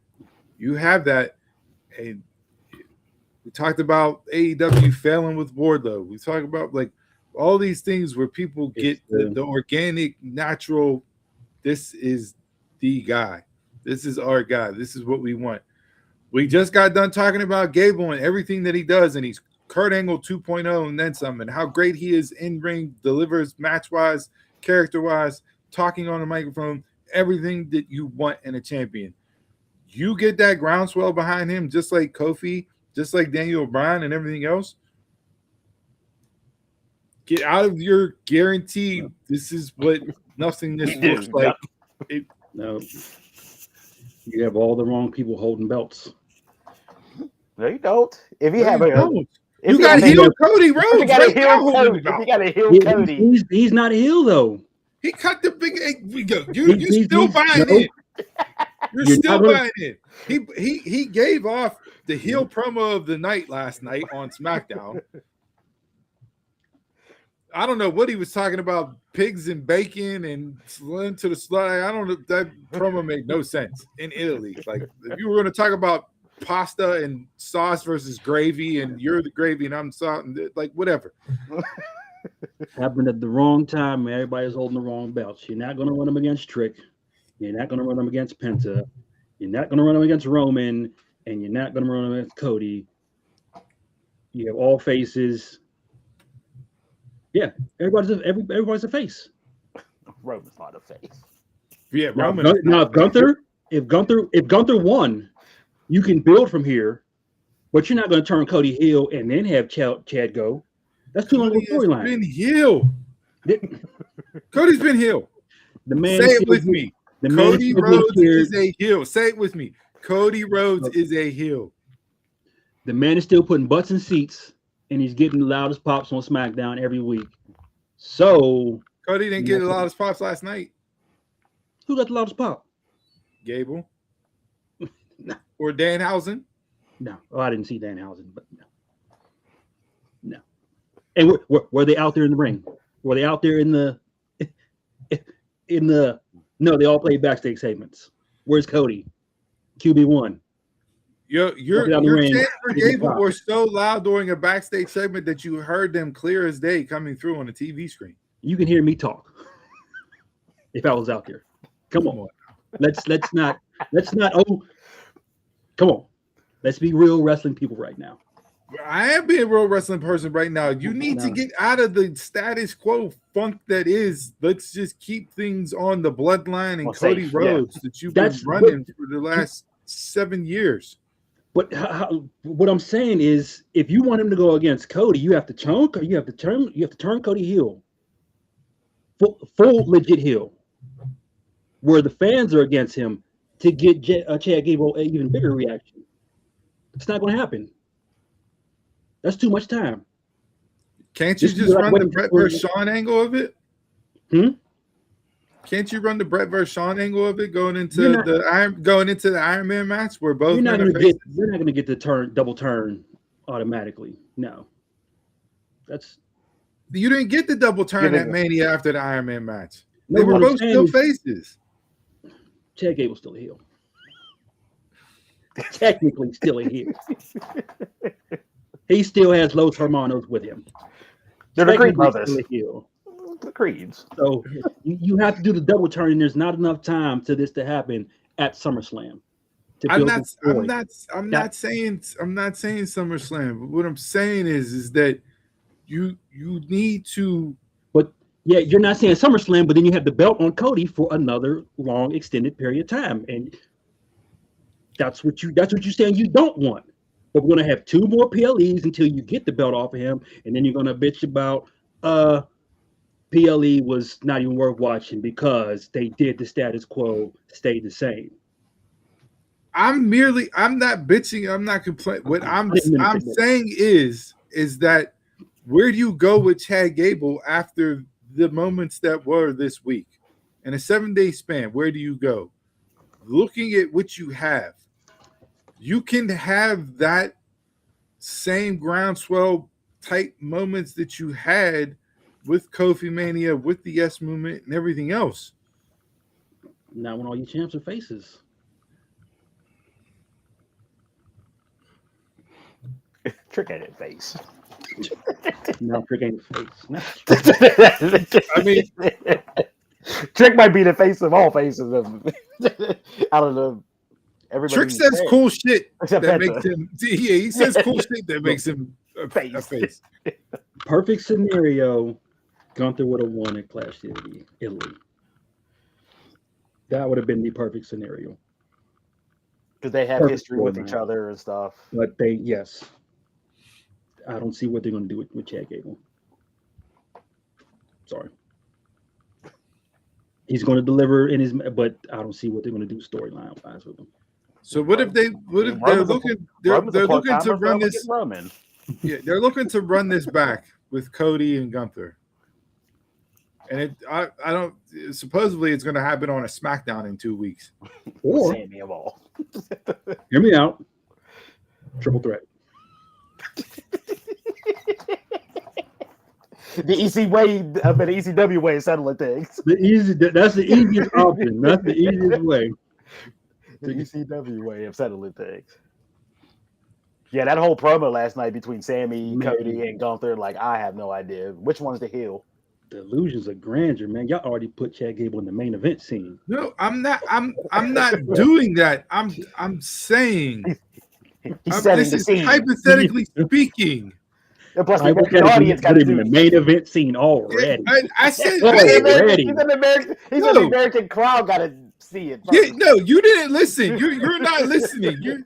you have that. And we talked about AEW failing with Wardlow. We talk about like all these things where people get the organic, natural. This is the guy. This is our guy. This is what we want. We just got done talking about Gable and everything that he does, and he's Kurt Angle 2.0 and then some, and how great he is in ring, delivers match-wise, character-wise, talking on the microphone, everything that you want in a champion. You get that groundswell behind him, just like Kofi, just like Daniel Bryan and everything else. Get out of your guarantee. This is what nothingness looks like. No. You have all the wrong people holding belts. No, you don't. If you No, have you a, don't. if You got to have heal Cody Rhodes. If you got to right now heal holding Cody. the belt. If you got to heal Cody. He's not a heel though. He cut the big. You still buying in? You're still buying in. He gave off the heel promo of the night last night on SmackDown. I don't know what he was talking about, pigs and bacon and slim to the slut. I don't know. That promo made no sense in Italy. Like if you were going to talk about pasta and sauce versus gravy, and you're the gravy and I'm salt, and like whatever. Happened at the wrong time. Everybody's holding the wrong belts. You're not going to run them against Trick. You're not going to run them against Penta. You're not going to run them against Roman, and you're not going to run them against Cody. You have all faces. Yeah, everybody's a face. Roman's not a face. Yeah, Now, Roman. if Gunther won, you can build from here, but you're not going to turn Cody heel and then have Chad go. That's too long of a storyline. Been heel. Cody's been heel. The man Say it with me. Cody Rhodes is a heel. Say it with me. Cody Rhodes is a heel. The man is still putting butts in seats, and he's getting the loudest pops on SmackDown every week. So Cody didn't get the loudest pops last night. Who got the loudest pop? Gable. No. Or Danhausen. No. Oh, I didn't see Danhausen, but no. No. And were they out there in the ring? Were they out there in the no, they all played backstage segments. Where's Cody? QB1. Your chants for Gable were so loud during a backstage segment that you heard them clear as day coming through on the TV screen. You can hear me talk if I was out there. Come on. Let's not come on. Let's be real wrestling people right now. I am being a real wrestling person right now. You need to get out of the status quo funk that is. Let's just keep things on the bloodline and Cody Rhodes that you've been running for the last 7 years. But what I'm saying is, if you want him to go against Cody, you have to turn Cody heel. full legit heel, where the fans are against him to get Chad Gable an even bigger reaction. It's not going to happen. That's too much time. Can't you just run the Brett versus Shawn angle of it? Can't you run the Brett versus Shawn angle of it going into the Iron Man match where both men are faces? You're not going to get the double turn automatically. No, you didn't get the double turn at Mania after the Iron Man match. No, they were both still faces. Chad Gable's still a heel. Technically, still a heel. He still has Los Hermanos with him. They're the Creed brothers. The Creeds. So you have to do the double turn, and there's not enough time to this to happen at SummerSlam. I'm not saying SummerSlam, but what I'm saying is that you need to. But yeah, you're not saying SummerSlam, but then you have the belt on Cody for another long extended period of time, and that's what you're saying you don't want. But we're gonna have 2 more PLEs until you get the belt off of him, and then you're gonna bitch about PLE was not even worth watching because they did the status quo stay the same. I'm not bitching. I'm not complaining. What I'm saying is that where do you go with Chad Gable after the moments that were this week? In a 7-day span, where do you go? Looking at what you have, you can have that same groundswell type moments that you had with Kofi Mania, with the Yes Movement, and everything else. Not when all your champs are faces. Trick ain't in face. No, Trick ain't face. I mean, Trick might be the face of all faces. Out of the everybody. Trick says cool shit that makes him. Yeah, he says cool shit that makes him a face. Perfect scenario. Gunther would have won at Clash Italy. That would have been the perfect scenario. Because they have history with each other and stuff. But yes. I don't see what they're going to do with Chad Gable. Sorry. He's going to deliver but I don't see what they're going to do storyline wise with him. So what if they're looking to run this? Yeah, they're looking to run this back with Cody and Gunther. And I don't. Supposedly, it's going to happen on a SmackDown in 2 weeks. Or Sammy of all. Hear me out. Triple threat. The EC way, the ECW way of settling things. That's the easiest option. That's the easiest way. The ECW way of settling things. Yeah, that whole promo last night between Sammy, Cody, and Gunther, like I have no idea which one's the heel. The illusions of grandeur, man. Y'all already put Chad Gable in the main event scene. No, I'm not. I'm not doing that. I'm saying. He's setting the scene. Hypothetically speaking. And plus, the audience got to do the main event scene already. I said already. He's an American crowd got to see it. Yeah, no, you didn't listen. You're not listening.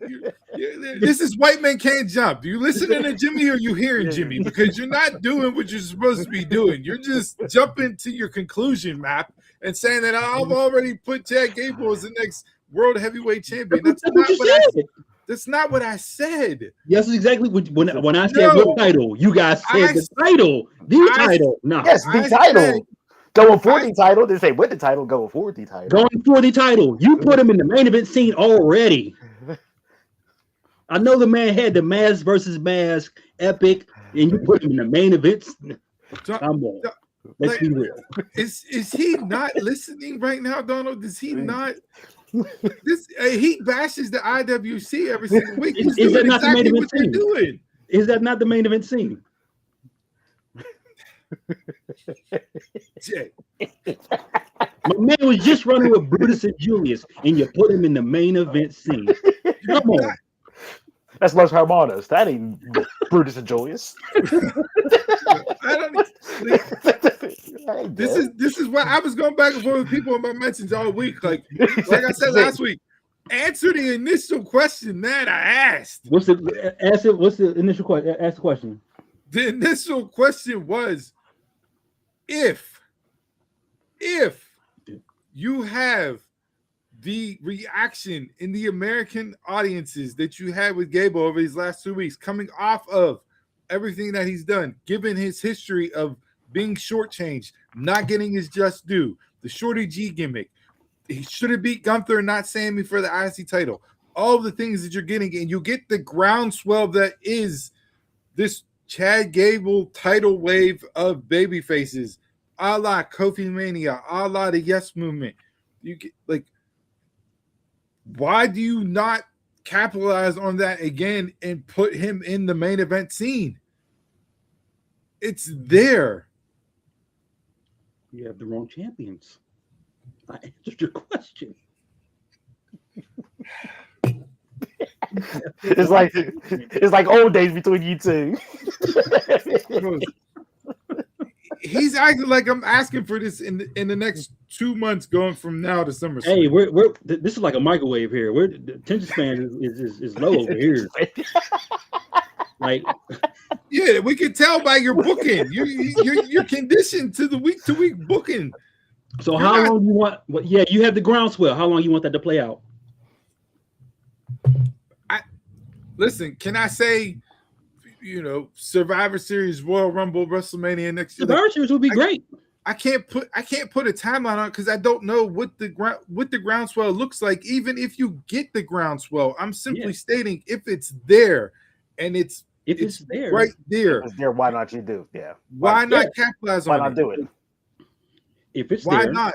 This is White Men Can't Jump. You listening to Jimmy or you hearing Jimmy? Because you're not doing what you're supposed to be doing. You're just jumping to your conclusion map and saying that I've already put Chad Gable as the next world heavyweight champion. That's not what I said. Yes, exactly. When I said what title, you guys said the title. The title. No. Yes, the title. Going for the title. They say with the title, going for the title. Going for the title. You put him in the main event scene already. I know the man had the mask versus mask epic, and you put him in the main event. Come on. Let's be real. Is he not listening right now, Donald? Is he not? He bashes the IWC every single week. He's is that doing not exactly the main what event they're scene? doing. Is that not the main event scene? Jay. My man was just running with Brutus and Julius, and you put him in the main event scene. Come on. That's Los Hermanos. That ain't Brutus and Julius. This is why I was going back and forth with people in my mentions all week. Like I said last week, answer the initial question that I asked. What's the initial question? Ask the question. The initial question was, if if you have the reaction in the American audiences that you had with Gable over these last 2 weeks, coming off of everything that he's done, given his history of being shortchanged, not getting his just due, the Shorty G gimmick, he should have beat Gunther and not Sammy for the IC title, all the things that you're getting, and you get the groundswell that is this Chad Gable title wave of baby faces, a la Kofi Mania, a la the Yes Movement. You get like, why do you not capitalize on that again and put him in the main event scene? It's there. You have the wrong champions. I answered your question. It's like old days between you two. He's acting like I'm asking for this in the next 2 months, going from now to SummerSlam. Hey, we're this is like a microwave here. The attention span is low over here. Like, yeah, we can tell by your booking. You're conditioned to the week-to-week booking. So how long you want? Well, yeah, you have the groundswell. How long you want that to play out? Listen, can I say, Survivor Series, Royal Rumble, WrestleMania next year? Survivor Series would be great. I can't put a timeline on it because I don't know what the groundswell looks like. Even if you get the groundswell, I'm simply stating if it's there, and it's there right there. If it's there, why not you do? Yeah. Why not capitalize on it? Why not do it? If it's Why there, not?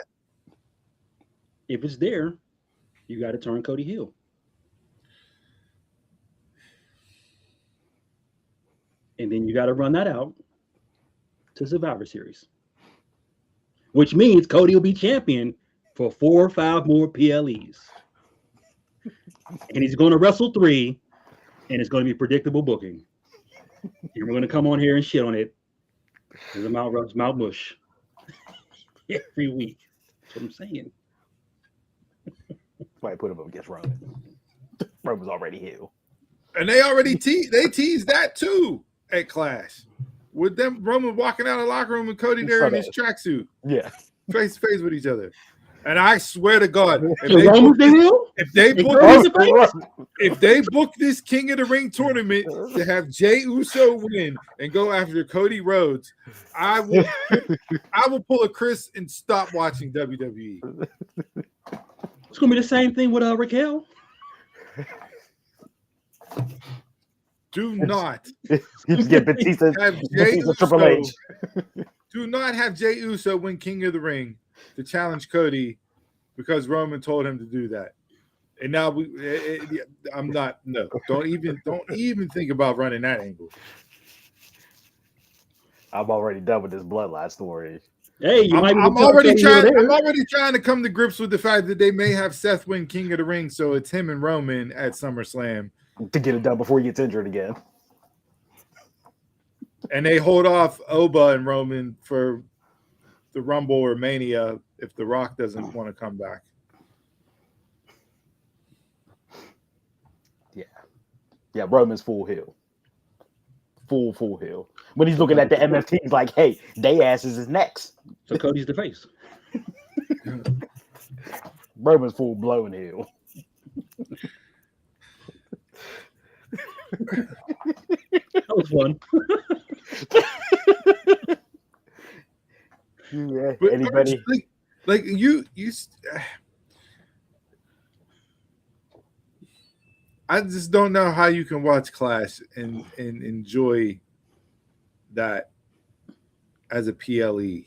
If it's there, you got to turn Cody heel. And then you got to run that out to Survivor Series, which means Cody will be champion for 4 or 5 more PLEs. And he's going to wrestle 3, and it's going to be predictable booking. And we're going to come on here and shit on it because I'm Mount Bush every week. That's what I'm saying. Might put him up against Roman. Roman's already heel. And they already teased that too at Clash. With them Roman walking out of the locker room and Cody there in his tracksuit. Yeah. Face to face with each other. And I swear to God, if they book this King of the Ring tournament to have Jey Uso win and go after Cody Rhodes, I will pull a Chris and stop watching WWE. It's gonna be the same thing with Raquel. Do not get Batista have Jey Uso. Triple H. Do not have Jey Uso win King of the Ring to challenge Cody because Roman told him to do that. And now I'm not. No, don't even think about running that angle. I'm already done with this bloodline story. Hey, I'm already trying to come to grips with the fact that they may have Seth win King of the Ring, so it's him and Roman at SummerSlam to get it done before he gets injured again. And they hold off Oba and Roman for the Rumble or Mania if The Rock doesn't want to come back. Yeah, Roman's full heel. Full heel. When he's looking at the MFT, he's like, hey, they asses is next. So Cody's the face. Roman's full blown heel. That was fun. Yeah. But Anybody? Like you I just don't know how you can watch Clash and enjoy that as a PLE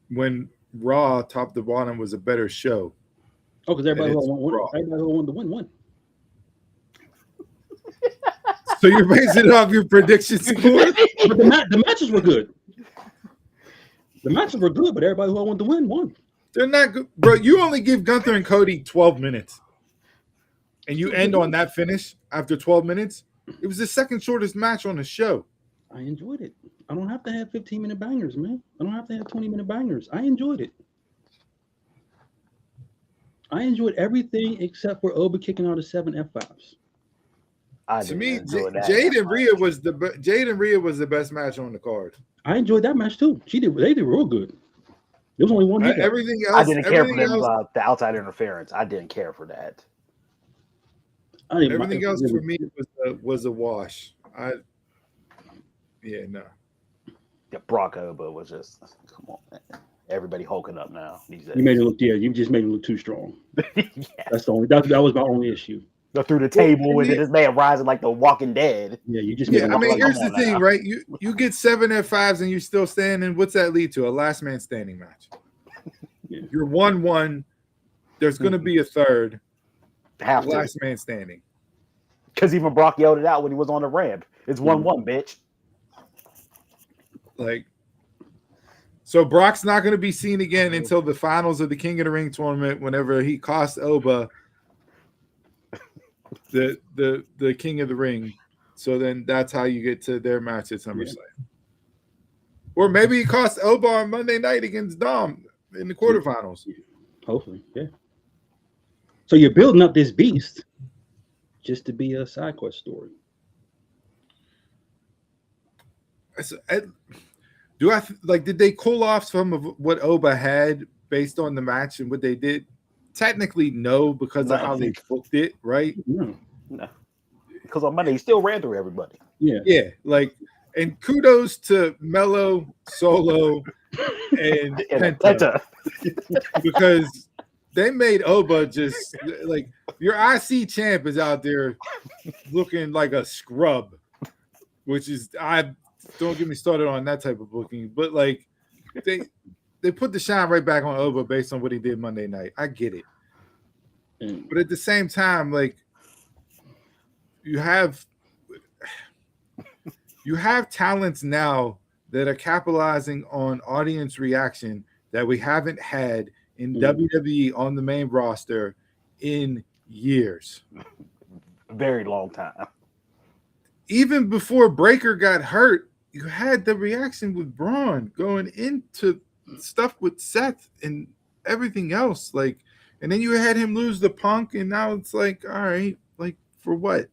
when Raw top to bottom was a better show. Oh, because everybody wanted to win. So you're basing it off your predictions. But the matches were good. The matches were good, but everybody who wanted to win won. They're not good, bro. You only give Gunther and Cody 12 minutes, and you end on that finish after 12 minutes. It was the second shortest match on the show. I enjoyed it. I don't have to have 15-minute bangers, man. I don't have to have 20-minute bangers. I enjoyed it. I enjoyed everything except for Oba kicking out of 7 F5s. To me, Jade and Rhea was the best match on the card. I enjoyed that match too. They did real good. There was only one hiccup. Everything I else, didn't care for everything them, else, the outside interference. I didn't care for that. I didn't everything else really- for me was a wash. No. Yeah, Brock Oba was just come on, man. Everybody hulking up now these days. You made it look. Yeah, you just made it look too strong. Yeah. That's the only. That was my only issue. Go through the table with yeah. this man rising like the Walking Dead. Yeah, you just made Yeah, it I look. mean, like, here's come the on thing, now. right? You get 7 F5s and you're still standing. What's that lead to? A last man standing match. Yeah. You're 1-1. There's going to be a third. Have to. Last man standing. Because even Brock yelled it out when he was on the ramp. It's 1-1, bitch. Like, so Brock's not going to be seen again until the finals of the King of the Ring tournament. Whenever he cost Oba the King of the Ring, so then that's how you get to their match at SummerSlam. Yeah. Or maybe he cost Oba on Monday night against Dom in the quarterfinals. Hopefully, yeah. So you're building up this beast just to be a side quest story. Did they cool off some of what Oba had based on the match and what they did? Technically, no, because of how they booked it, right? No. Because on Monday he still ran through everybody. Yeah. And kudos to Mello, Solo, and Penta. Because they made Oba just like your IC champ is out there looking like a scrub, which is don't get me started on that type of booking, but like they put the shine right back on Oba based on what he did Monday night. I get it. But at the same time, like you have talents now that are capitalizing on audience reaction that we haven't had in WWE on the main roster in years. Very long time. Even before Breaker got hurt, you had the reaction with Braun going into stuff with Seth and everything else. Like, and then you had him lose the Punk, and now it's like, all right, like for what?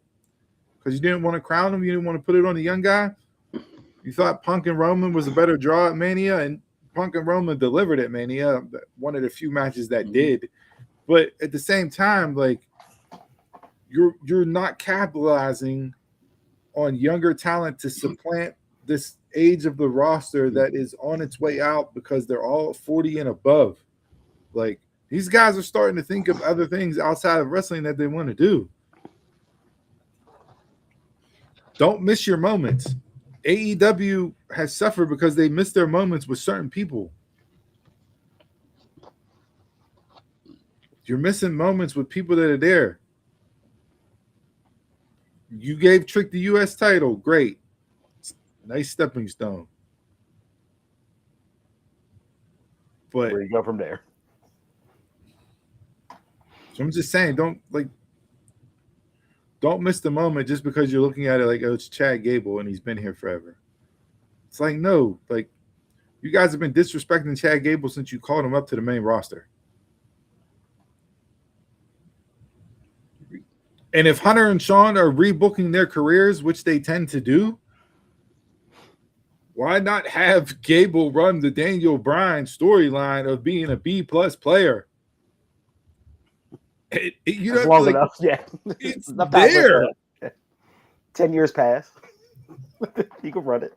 Because you didn't want to crown him, you didn't want to put it on the young guy. You thought Punk and Roman was a better draw at Mania, and Punk and Roman delivered at Mania, one of the few matches that did. But at the same time, like you're not capitalizing on younger talent to supplant this age of the roster that is on its way out because they're all 40 and above. Like these guys are starting to think of other things outside of wrestling that they want to do. Don't miss your moments. AEW has suffered because they missed their moments with certain people. You're missing moments with people that are there. You gave Trick the U.S. title. Great. Nice stepping stone. But where you go from there? So I'm just saying, don't miss the moment just because you're looking at it like, oh, it's Chad Gable and he's been here forever. It's like, no, like you guys have been disrespecting Chad Gable since you called him up to the main roster. And if Hunter and Sean are rebooking their careers, which they tend to do, why not have Gable run the Daniel Bryan storyline of being a B+ player? You know, long enough, yeah. It's there. 10 years pass. You can run it.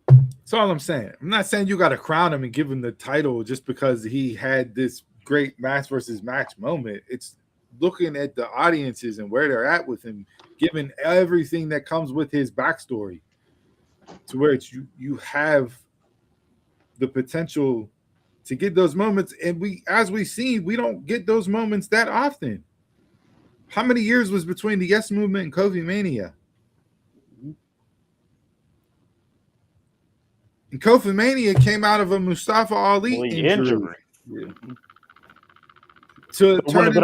That's all I'm saying. I'm not saying you got to crown him and give him the title just because he had this great match versus match moment. It's looking at the audiences and where they're at with him, given everything that comes with his backstory, to where it's you have the potential to get those moments. And as we see, we don't get those moments that often. How many years was between the Yes Movement and Kofi Mania? And Kofi Mania came out of a Mustafa Ali injury. Yeah. To turn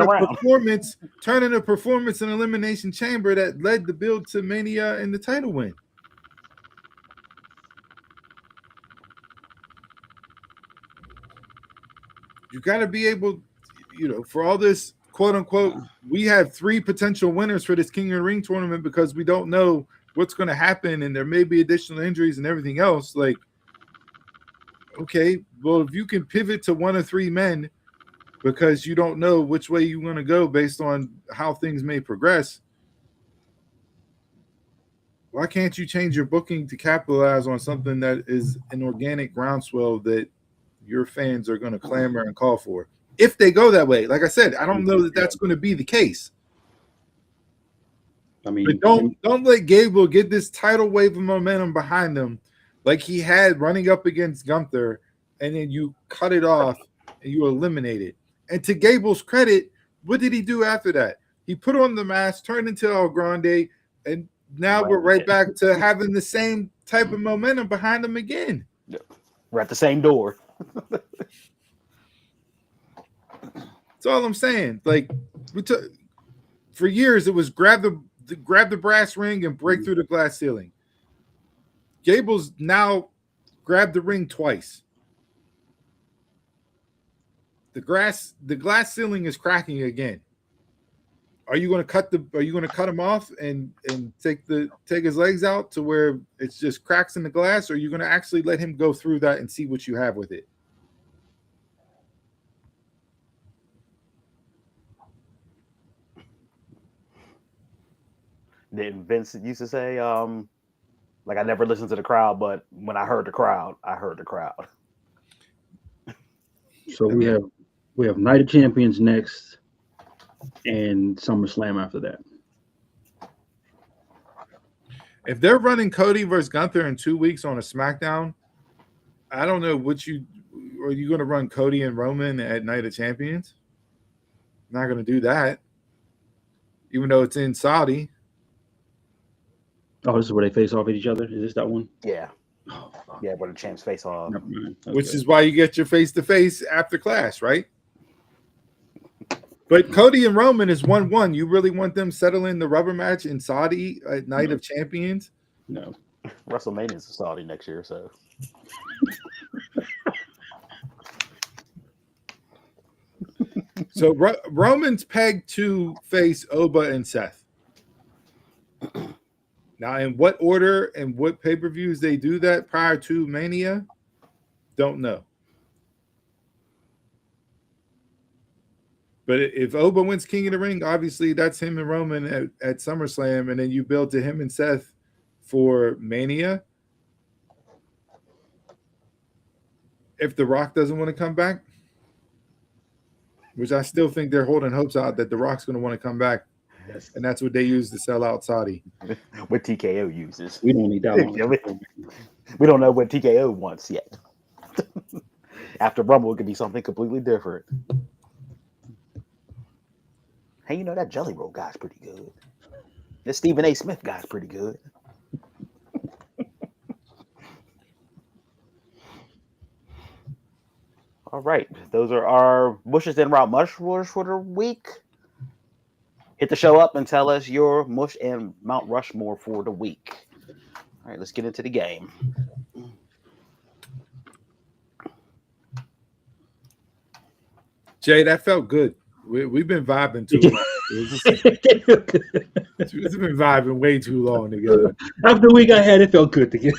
in a performance in Elimination Chamber that led the build to Mania and the title win. You got to be able, for all this quote unquote, we have 3 potential winners for this King of the Ring tournament because we don't know what's going to happen and there may be additional injuries and everything else. Like, Okay, well, if you can pivot to one of three men because you don't know which way you're going to go based on how things may progress, why can't you change your booking to capitalize on something that is an organic groundswell that your fans are going to clamor and call for? If they go that way, like I said, I don't know that that's going to be the case. I mean, But don't let Gable get this tidal wave of momentum behind him like he had running up against Gunther, and then you cut it off and you eliminate it. And to Gable's credit, what did he do after that? He put on the mask, turned into El Grande, and now we're right back to having the same type of momentum behind him again. We're at the same door. That's all I'm saying. Like for years, it was grab the brass ring and break through the glass ceiling. Gable's now grabbed the ring twice. The glass ceiling is cracking again. Are you going to cut him off and take his legs out to where it's just cracks in the glass, or are you going to actually let him go through that and see what you have with it? Then Vince used to say, like, I never listened to the crowd, but when I heard the crowd, I heard the crowd. So we have Night of Champions next, and SummerSlam after that. If they're running Cody versus Gunther in 2 weeks on a SmackDown, I don't know are you going to run Cody and Roman at Night of Champions? Not going to do that, even though it's in Saudi. Oh, this is where they face off at each other. Is this that one? Yeah. Yeah, where the champs face off. Okay. Which is why you get your face-to-face after Clash, right? But Cody and Roman is 1-1. You really want them settling the rubber match in Saudi at Night of Champions? No. WrestleMania is in Saudi next year, so. So Roman's pegged to face Oba and Seth. Now, in what order and what pay-per-views they do that prior to Mania, don't know. But if Oba wins King of the Ring, obviously that's him and Roman at SummerSlam, and then you build to him and Seth for Mania. If The Rock doesn't want to come back, which I still think they're holding hopes out that The Rock's going to want to come back, Yes. and that's what they use to sell out Saudi. What TKO uses. We don't need that long. We don't know what TKO wants yet. After Rumble, it could be something completely different. Hey, you know, that Jelly Roll guy's pretty good. This Stephen A. Smith guy's pretty good. All right. Those are our Mushes and Route Mushers for the week. Hit the show up and tell us your Mush and Mount Rushmore for the week. All right, let's get into the game. Jay, that felt good. We've been vibing too long. We've been vibing way too long together. After the week I had, it felt good together.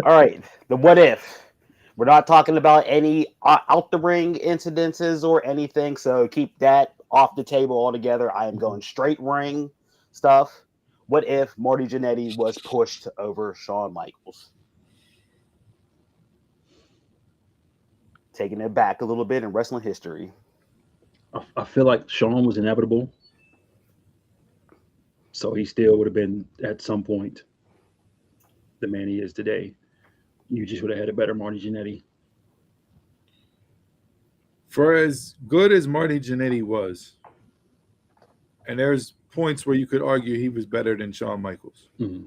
All right, the what if. We're not talking about any out the ring incidences or anything, so keep that off the table altogether. I am going straight ring stuff. What if Marty Jannetty was pushed over Shawn Michaels? Taking it back a little bit in wrestling history. I feel like Shawn was inevitable, so he still would have been at some point the man he is today. You just would have had a better Marty Jannetty. For as good as Marty Jannetty was, and there's points where you could argue he was better than Shawn Michaels. Mm-hmm.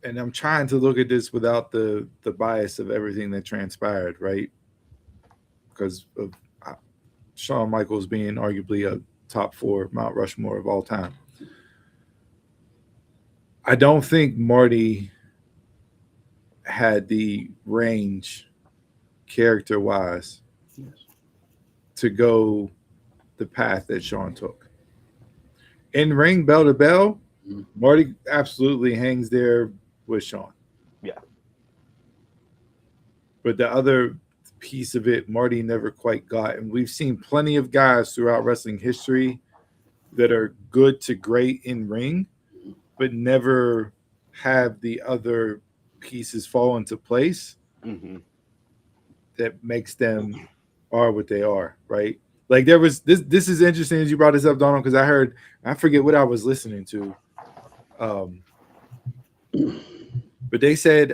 And I'm trying to look at this without the bias of everything that transpired, right? Because of Shawn Michaels being arguably a top 4 Mount Rushmore of all time. I don't think Marty had the range character-wise to go the path that Shawn took. In ring, bell to bell, Mhm. Marty absolutely hangs there with Sean. Yeah. But the other piece of it, Marty never quite got. And we've seen plenty of guys throughout wrestling history that are good to great in ring, but never have the other pieces fall into place Mm-hmm. that makes them are what they are, right? Like there was this. This is interesting as you brought this up, Donald, because I forget what I was listening to, um, but they said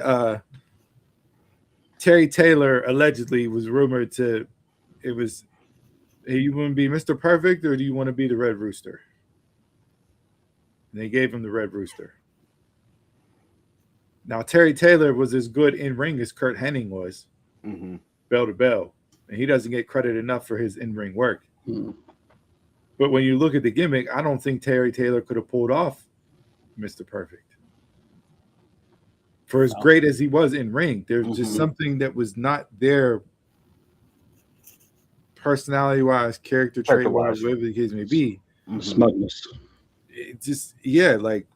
Terry Taylor allegedly was rumored to. It was, hey, you want to be Mr. Perfect or do you want to be the Red Rooster? And they gave him the Red Rooster. Now Terry Taylor was as good in ring as Kurt Hennig was, Mm-hmm. bell to bell, and he doesn't get credit enough for his in ring work. Mhm. But when you look at the gimmick, I don't think Terry Taylor could have pulled off Mr. Perfect. For as No. great as he was in ring, there's just Mhm. something that was not there personality wise, character trait wise, Character-wise. whatever the case may be. Mm-hmm. Smugness. It just, yeah, like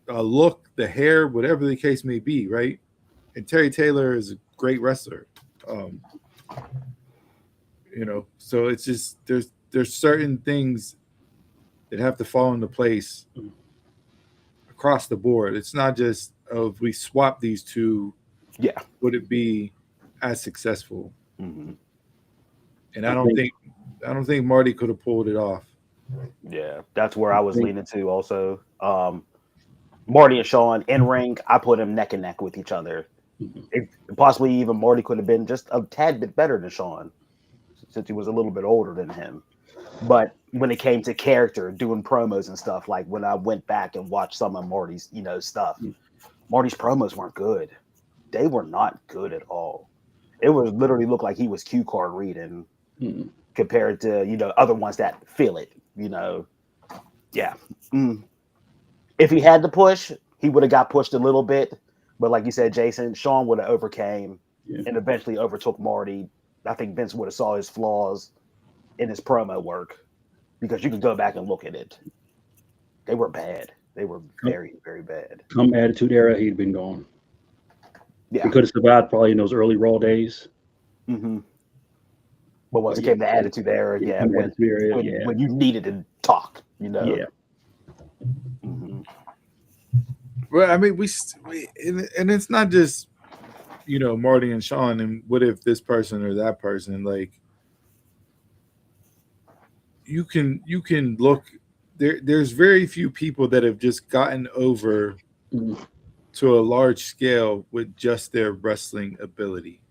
a look, the hair, whatever the case may be, right? And Terry Taylor is a great wrestler. Um, so it's just there's certain things that have to fall into place across the board. It's not just if we swap these two, Yeah. would it be as successful? Mm-hmm. And I I don't think Marty could have pulled it off. Yeah. That's where I was think- leaning to also. Marty and Sean in ring, I put them neck and neck with each other. Mhm. Possibly even Marty could have been just a tad bit better than Sean, since he was a little bit older than him. But when it came to character, doing promos and stuff, like when I went back and watched some of Marty's, stuff, Marty's promos weren't good. They were not good at all. It was literally looked like he was cue card reading Mhm. compared to other ones that feel it. Yeah. Mm. If he had to push, he would have got pushed a little bit. But like you said, Jason, Sean would have overcame Yeah. and eventually overtook Marty. I think Vince would have saw his flaws in his promo work because you can go back and look at it. They were bad. They were very, very bad. Come Attitude Era, he'd been gone. Yeah. He could have survived probably in those early Raw days. Mm-hmm. But once But it yeah, came to Attitude Era, yeah, yeah, come when, Attitude Era, when, yeah. when you needed to talk, Yeah. Mm-hmm. Well, I mean, and it's not just Marty and Sean, and what if this person or that person, like you can look there's very few people that have just gotten over Mhm. to a large scale with just their wrestling ability.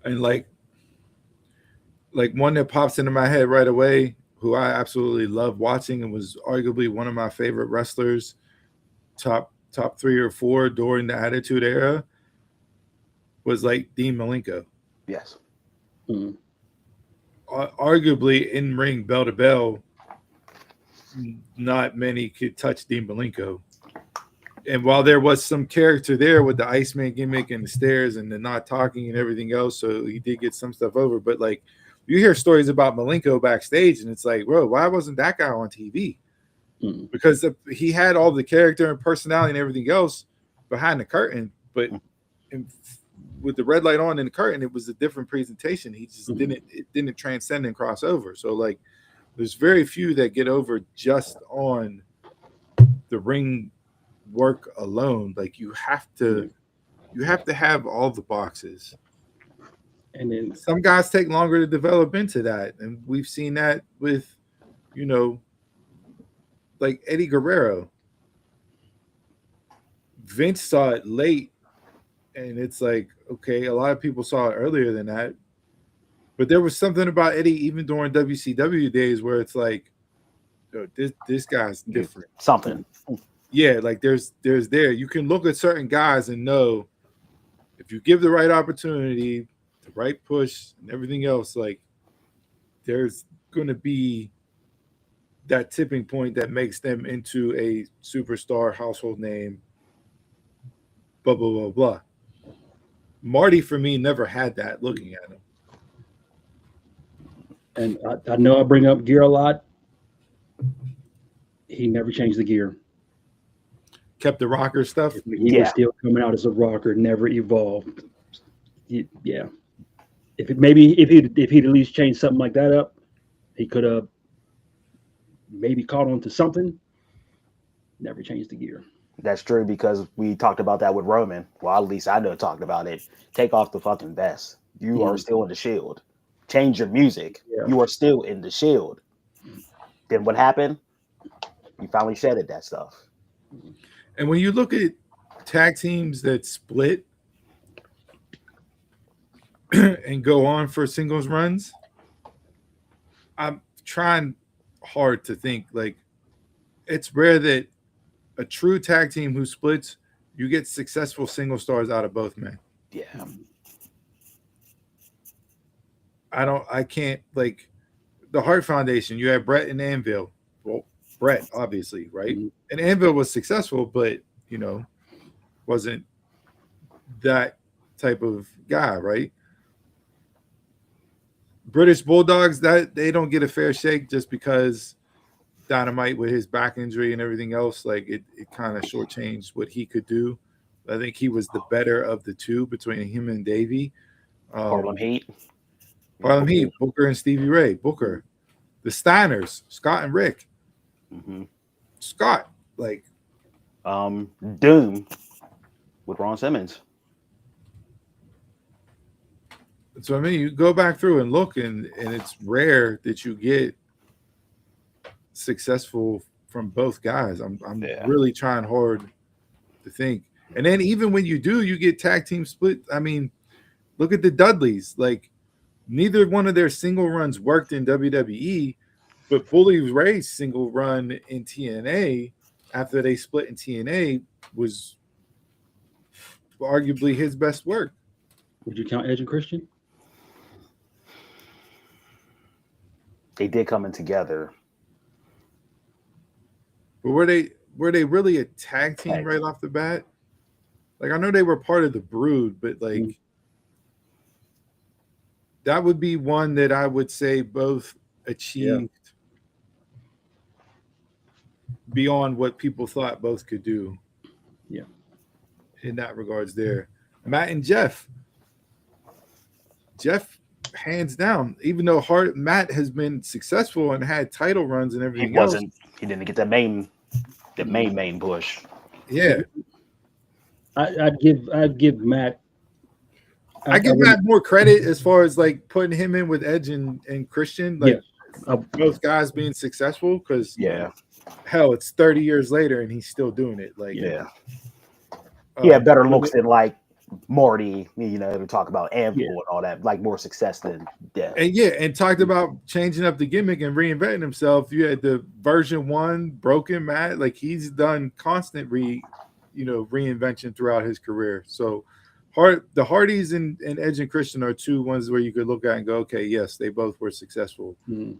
And like one that pops into my head right away, who I absolutely love watching and was arguably one of my favorite wrestlers, top 3 or 4 during the Attitude Era, was like Dean Malenko. Yes. Mhm. Arguably in ring, bell to bell, not many could touch Dean Malenko. And while there was some character there with the Iceman gimmick and the stairs and the not talking and everything else, so he did get some stuff over. But like you hear stories about Malenko backstage, and it's like, bro, why wasn't that guy on TV? Mhm. Because he had all the character and personality and everything else behind the curtain, but with the red light on in the curtain, it was a different presentation. He just didn't transcend and cross over. So like, there's very few that get over just on the ring work alone. Like you have to have all the boxes. And then Some guys take longer to develop into that, and we've seen that with like Eddie Guerrero. Vince saw it late, and it's like, okay, a lot of people saw it earlier than that, but there was something about Eddie even during WCW days where it's like, this guy's different. Something. Yeah, like there's you can look at certain guys and know if you give the right opportunity, the right push, and everything else, like there's going to be that tipping point that makes them into a superstar household name, blah, blah, blah, blah. Marty, for me, never had that looking at him. And I know I bring up gear a lot. He never changed the gear. Kept the rocker stuff. He was still coming out as a rocker, never evolved. Yeah. If he'd at least changed something like that up, he could have maybe caught on to something. Never changed the gear. That's true because we talked about that with Roman. Well, at least I know talked about it. Take off the fucking vest. You are still in the Shield. Change your music. Yeah. You are still in the Shield. Then what happened? You finally shedded that stuff. And when you look at tag teams that split and go on for singles runs, I'm trying hard to think. Like, it's rare that a true tag team who splits, you get successful single stars out of both men. Yeah. I can't, like, the Hart Foundation, you had Brett and Anvil. Well, Brett, obviously, right? Mm-hmm. And Anvil was successful, but, wasn't that type of guy, right? British Bulldogs, that they don't get a fair shake just because Dynamite with his back injury and everything else, like it kind of shortchanged what he could do. I think he was the better of the two between him and Davey. Harlem Heat. Harlem Heat, Booker and Stevie Ray. Booker. The Steiners, Scott and Rick. Mm-hmm. Scott, like Doom with Ron Simmons. So I mean, you go back through and look, and it's rare that you get successful from both guys. I'm really trying hard to think. And then even when you do, you get tag team split. I mean, look at the Dudleys. Like, neither one of their single runs worked in WWE, but Bully Ray's single run in TNA after they split in TNA was arguably his best work. Would you count Edge and Christian? They did come in together. But were they really a tag team right off the bat? Like, I know they were part of the Brood, but like that would be one that I would say both achieved beyond what people thought both could do. Yeah. In that regards there. Matt and Jeff. Jeff, hands down, even though Matt has been successful and had title runs and everything he didn't get the main push. Yeah. I'd give Matt I give Matt more credit as far as like putting him in with Edge and Christian, like both guys being successful, because hell, it's 30 years later and he's still doing it. Like he had better looks than like Marty, to talk about Anvil and all that, like more success than and talked about changing up the gimmick and reinventing himself. You had the version 1 broken Matt, like he's done constant reinvention throughout his career. So the Hardys and Edge and Christian are two ones where you could look at and go, okay, yes, they both were successful. Mm-hmm.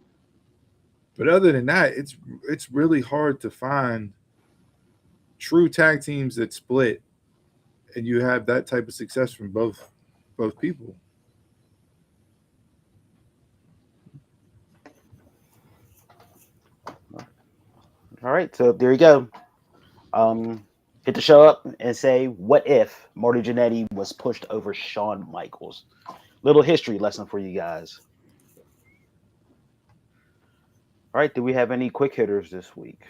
But other than that, it's really hard to find true tag teams that split and you have that type of success from both people. All right, so there you go. Hit the show up and say, what if Marty Jannetty was pushed over Shawn Michaels? Little history lesson for you guys. All right, do we have any quick hitters this week?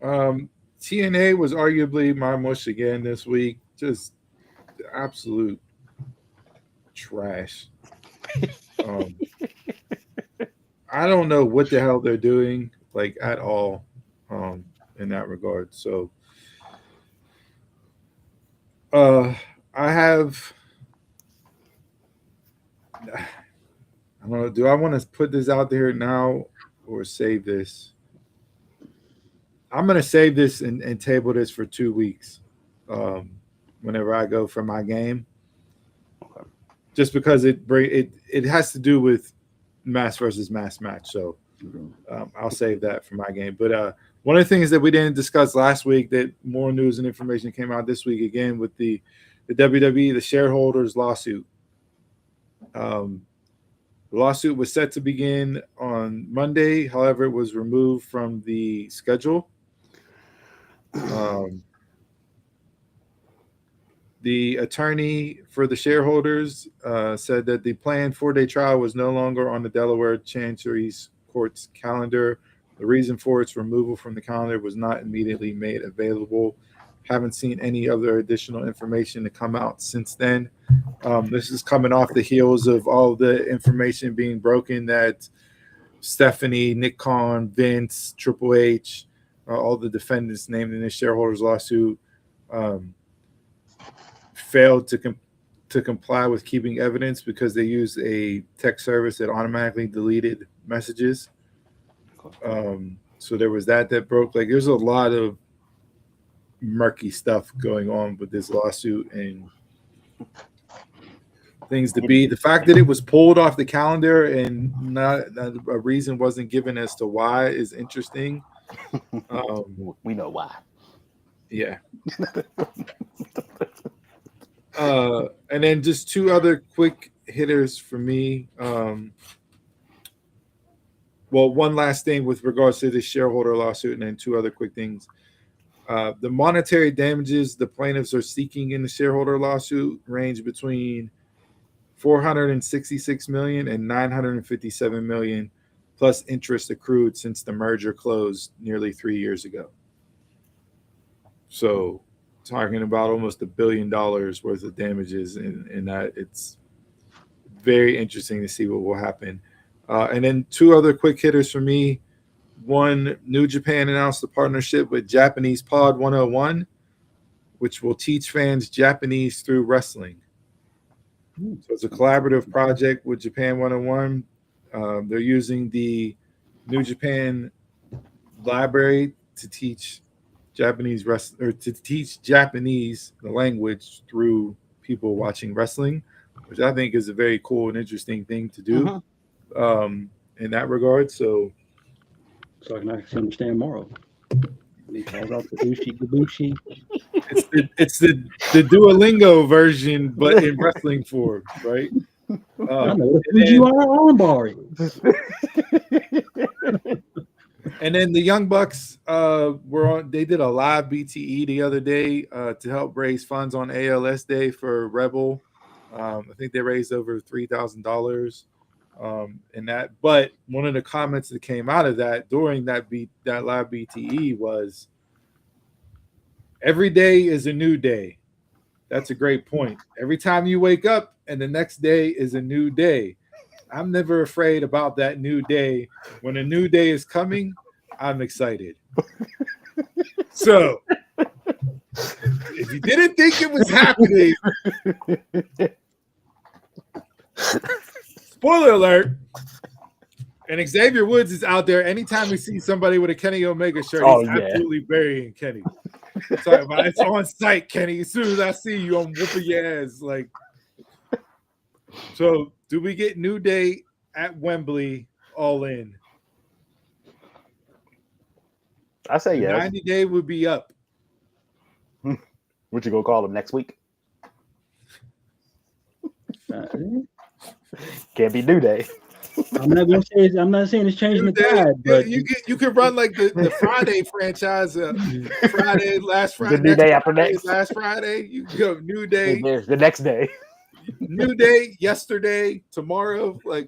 TNA was arguably my mush again this week. Just absolute trash. I don't know what the hell they're doing, like, at all, in that regard. So I don't know, do I want to put this out there now or save this? I'm going to save this and table this for 2 weeks whenever I go for my game. Okay. Just because it has to do with mass versus mass match. So I'll save that for my game. But one of the things that we didn't discuss last week, that more news and information came out this week again with the WWE, the shareholders lawsuit. The lawsuit was set to begin on Monday. However, it was removed from the schedule. The attorney for the shareholders said that the planned 4-day trial was no longer on the Delaware Chancery's Court's calendar. The reason for its removal from the calendar was not immediately made available. Haven't seen any other additional information to come out since then. This is coming off the heels of all the information being broken that Stephanie, Nick Khan, Vince, Triple H, all the defendants named in the shareholders lawsuit failed to comply with keeping evidence because they used a tech service that automatically deleted messages. So there was that broke. Like, there's a lot of murky stuff going on with this lawsuit and things to be. The fact that it was pulled off the calendar and not a reason wasn't given as to why is interesting. We know why. Yeah. And then just two other quick hitters for me. Well, one last thing with regards to the shareholder lawsuit, and then two other quick things. The monetary damages the plaintiffs are seeking in the shareholder lawsuit range between $466 million and $957 million, plus interest accrued since the merger closed nearly 3 years ago. So, talking about almost $1 billion worth of damages, and that it's very interesting to see what will happen. And then two other quick hitters for me. One, New Japan announced a partnership with Japanese Pod 101, which will teach fans Japanese through wrestling. So it's a collaborative project with Japan 101. They're using the New Japan library to teach Japanese Japanese, the language, through people watching wrestling, which I think is a very cool and interesting thing to do in that regard. So I can actually understand Morrow. He calls out Kabushi. It's the Duolingo version, but in wrestling form, right? I know Fujiwara armbar. And then the Young Bucks they did a live BTE the other day to help raise funds on ALS Day for Rebel. I think they raised over $3,000 in that. But one of the comments that came out of that during that live BTE was, every day is a new day. That's a great point. Every time you wake up and the next day is a new day. I'm never afraid about that new day. When a new day is coming, I'm excited. So, if you didn't think it was happening, spoiler alert, and Xavier Woods is out there. Anytime we see somebody with a Kenny Omega shirt, he's absolutely burying Kenny. Sorry, but it's on site, Kenny. As soon as I see you, I'm whooping your ass. Like, so do we get New Day at Wembley all in? I say yes. 90 Day would be up. What you gonna call them next week? Can't be New Day. I'm not saying it's changing the tide, but you could run like the Friday franchise. Last Friday, the New Day after next. Last Friday, you go New Day. There's the next day. New Day, yesterday, tomorrow, like.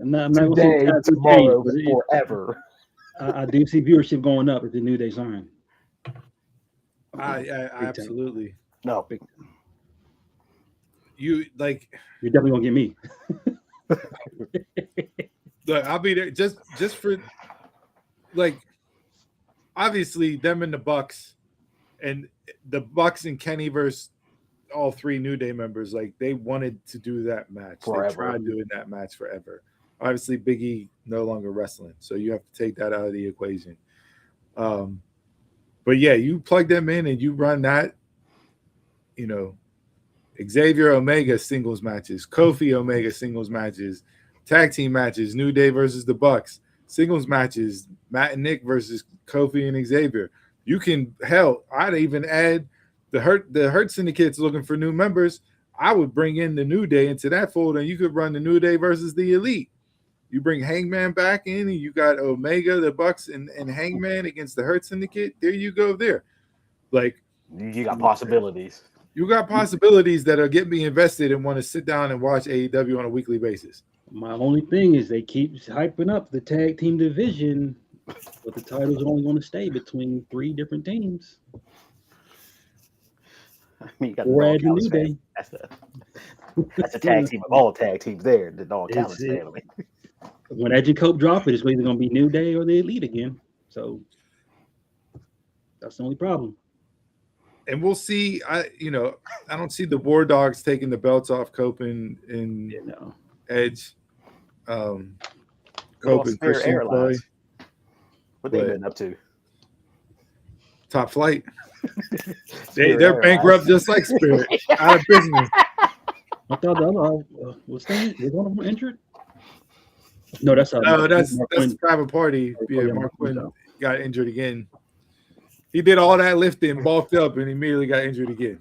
I'm not Today, tomorrow, forever. I do see viewership going up if the New Day's on. I absolutely. No. You're definitely gonna get me. Look, I'll be there just for, like, obviously them and the Bucks, and the Bucks and Kenny versus all three New Day members. Like, they wanted to do that match. Forever. They tried doing that match forever. Obviously, Big E no longer wrestling, so you have to take that out of the equation. But yeah, you plug them in and you run that, Xavier Omega singles matches, Kofi Omega singles matches, tag team matches, New Day versus the Bucks, singles matches, Matt and Nick versus Kofi and Xavier. You can I'd even add the Hurt Syndicate's looking for new members. I would bring in the New Day into that fold, and you could run the New Day versus the Elite. You bring Hangman back in, and you got Omega, the Bucks, and Hangman against the Hurt Syndicate. There you go. There, like you got possibilities. You got possibilities that'll get me invested and want to sit down and watch AEW on a weekly basis. My only thing is they keep hyping up the tag team division, but the titles are only going to stay between 3 different teams. I mean, you got Or the the New Day. That's a tag team of all tag teams there. The Dog Callis family. When Edge and Cope drop it, it's either going to be New Day or the Elite again. So that's the only problem. And we'll see. I don't see the War Dogs taking the belts off Cope and Edge. Cope and Christian Clay. What they been up to? Top Flight. They're bankrupt just like Spirit. Out of business. I thought the other was one of them injured? No, that's Private Party. Yeah, Mark Quinn got injured again. He did all that lifting, bulked up, and immediately got injured again.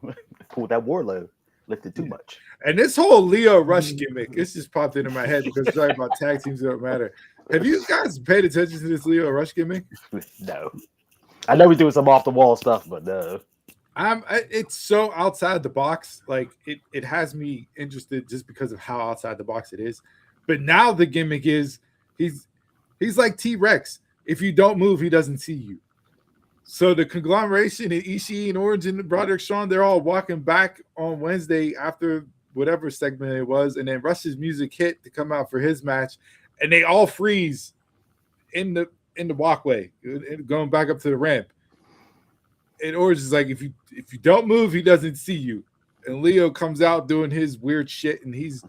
With that Warlow lifted too much. And this whole Leo Rush gimmick, this just popped into my head because we're talking about tag teams that don't matter. Have you guys paid attention to this Leo Rush gimmick? No. I know he's doing some off the wall stuff, but no. It's so outside the box. Like it has me interested just because of how outside the box it is. But now the gimmick is he's like T-Rex. If you don't move, he doesn't see you. So the conglomeration and Ishii and Orange and Broderick Strong, they're all walking back on Wednesday after whatever segment it was, and then Rush's music hit to come out for his match, and they all freeze in the walkway, going back up to the ramp. And Orange is like, if you don't move, he doesn't see you. And Leo comes out doing his weird shit, and he's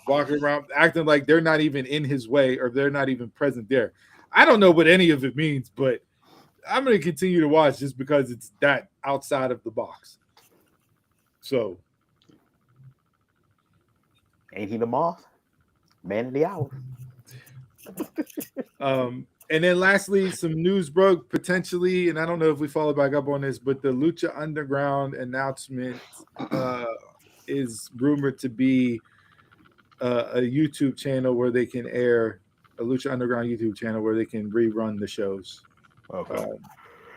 walking around acting like they're not even in his way or they're not even present there. I don't know what any of it means, but I'm going to continue to watch just because it's that outside of the box. So, ain't he the moth? Man of the hour. And then lastly, some news broke potentially, and I don't know if we follow back up on this, but the Lucha Underground announcement is rumored to be a YouTube channel where they can air a Lucha Underground YouTube channel where they can rerun the shows. Okay.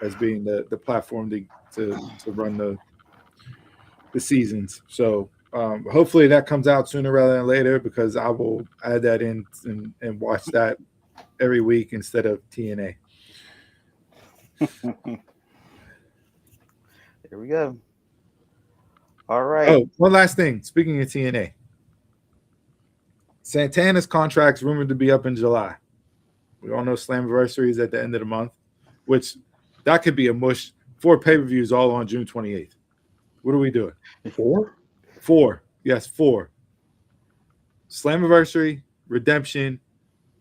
As being the platform to run the seasons. So hopefully that comes out sooner rather than later because I will add that in and watch that every week instead of TNA. There we go. All right. Oh, one last thing. Speaking of TNA, Santana's contract's rumored to be up in July. We all know Slammiversary is at the end of the month, which that could be a mush. 4 pay-per-views all on June 28th. What are we doing? 4? 4. Yes, 4. Slammiversary, Redemption.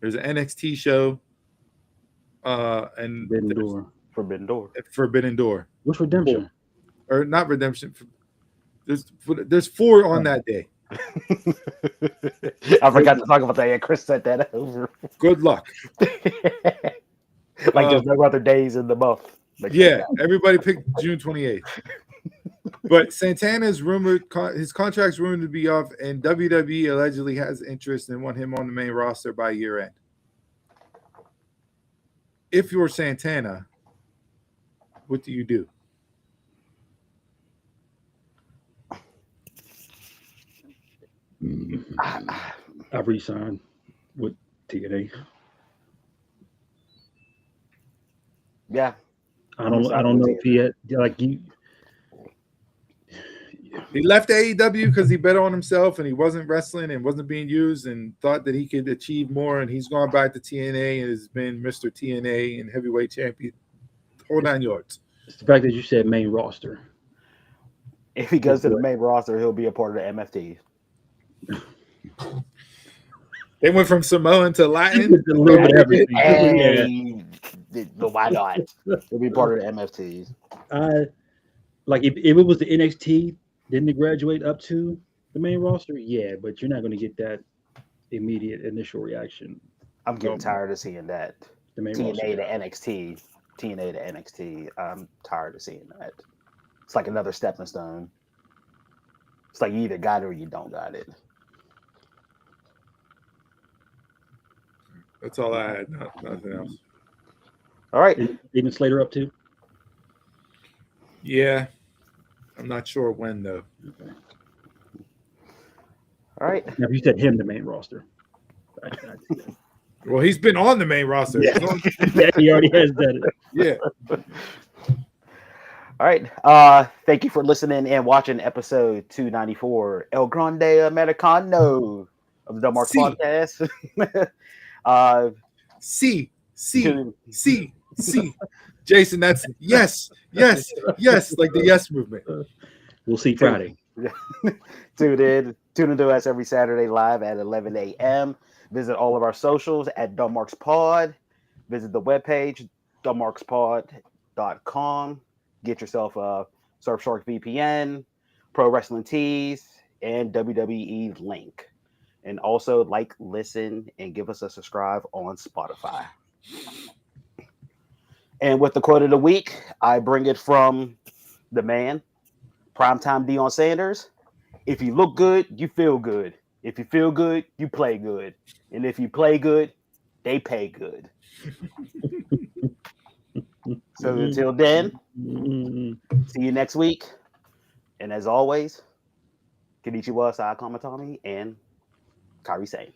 There's an NXT show. And Forbidden Door. What's Redemption? 4. Or not Redemption. There's 4 on that day. I forgot to talk about that. Yeah, Chris sent that over. Good luck. Like there's no other days in the month. Yeah, everybody picked June 28th. But Santana's rumored, his contract's rumored to be off, and WWE allegedly has interest and want him on the main roster by year end. If you're Santana, what do you do? I re-signed with TNA. Yeah. I don't know if he had He left AEW because he bet on himself and he wasn't wrestling and wasn't being used and thought that he could achieve more, and he's gone back to TNA and has been Mr. TNA and heavyweight champion. Whole 9 yards. It's the fact that you said main roster. If he goes to the main roster, he'll be a part of the MFT. They went from Samoan to Latin. A little bit of everything. Hey, why not? He'll be part of the MFTs. If it was the NXT, didn't it graduate up to the main roster? Yeah, but you're not going to get that immediate initial reaction. I'm getting tired of seeing that. The main TNA roster. to NXT, TNA to NXT. I'm tired of seeing that. It's like another stepping stone. It's like you either got it or you don't got it. That's all I had. Nothing else. All right. Even Slater up too. Yeah, I'm not sure when though. Okay. All right. Now, if you said him, the main roster. Well, he's been on the main roster. Yeah. Yeah, he already has done it. Yeah. All right. Thank you for listening and watching episode 294, El Grande Americano of the Dumb Marks See. Podcast. See. Tune- Jason, that's yes, like the yes movement. We'll see Friday. Tune into us every Saturday live at 11 a.m. Visit all of our socials at Dumb Marks Pod. Visit the webpage, dumbmarkspod.com. Get yourself a Surfshark VPN, Pro Wrestling Tees, and WWE link. And also like, listen, and give us a subscribe on Spotify. And with the quote of the week, I bring it from the man, Primetime Deion Sanders. If you look good, you feel good. If you feel good, you play good. And if you play good, they pay good. So until then, see you next week. And as always, Konnichiwa, Sai Kamatani, and Kairi Sane.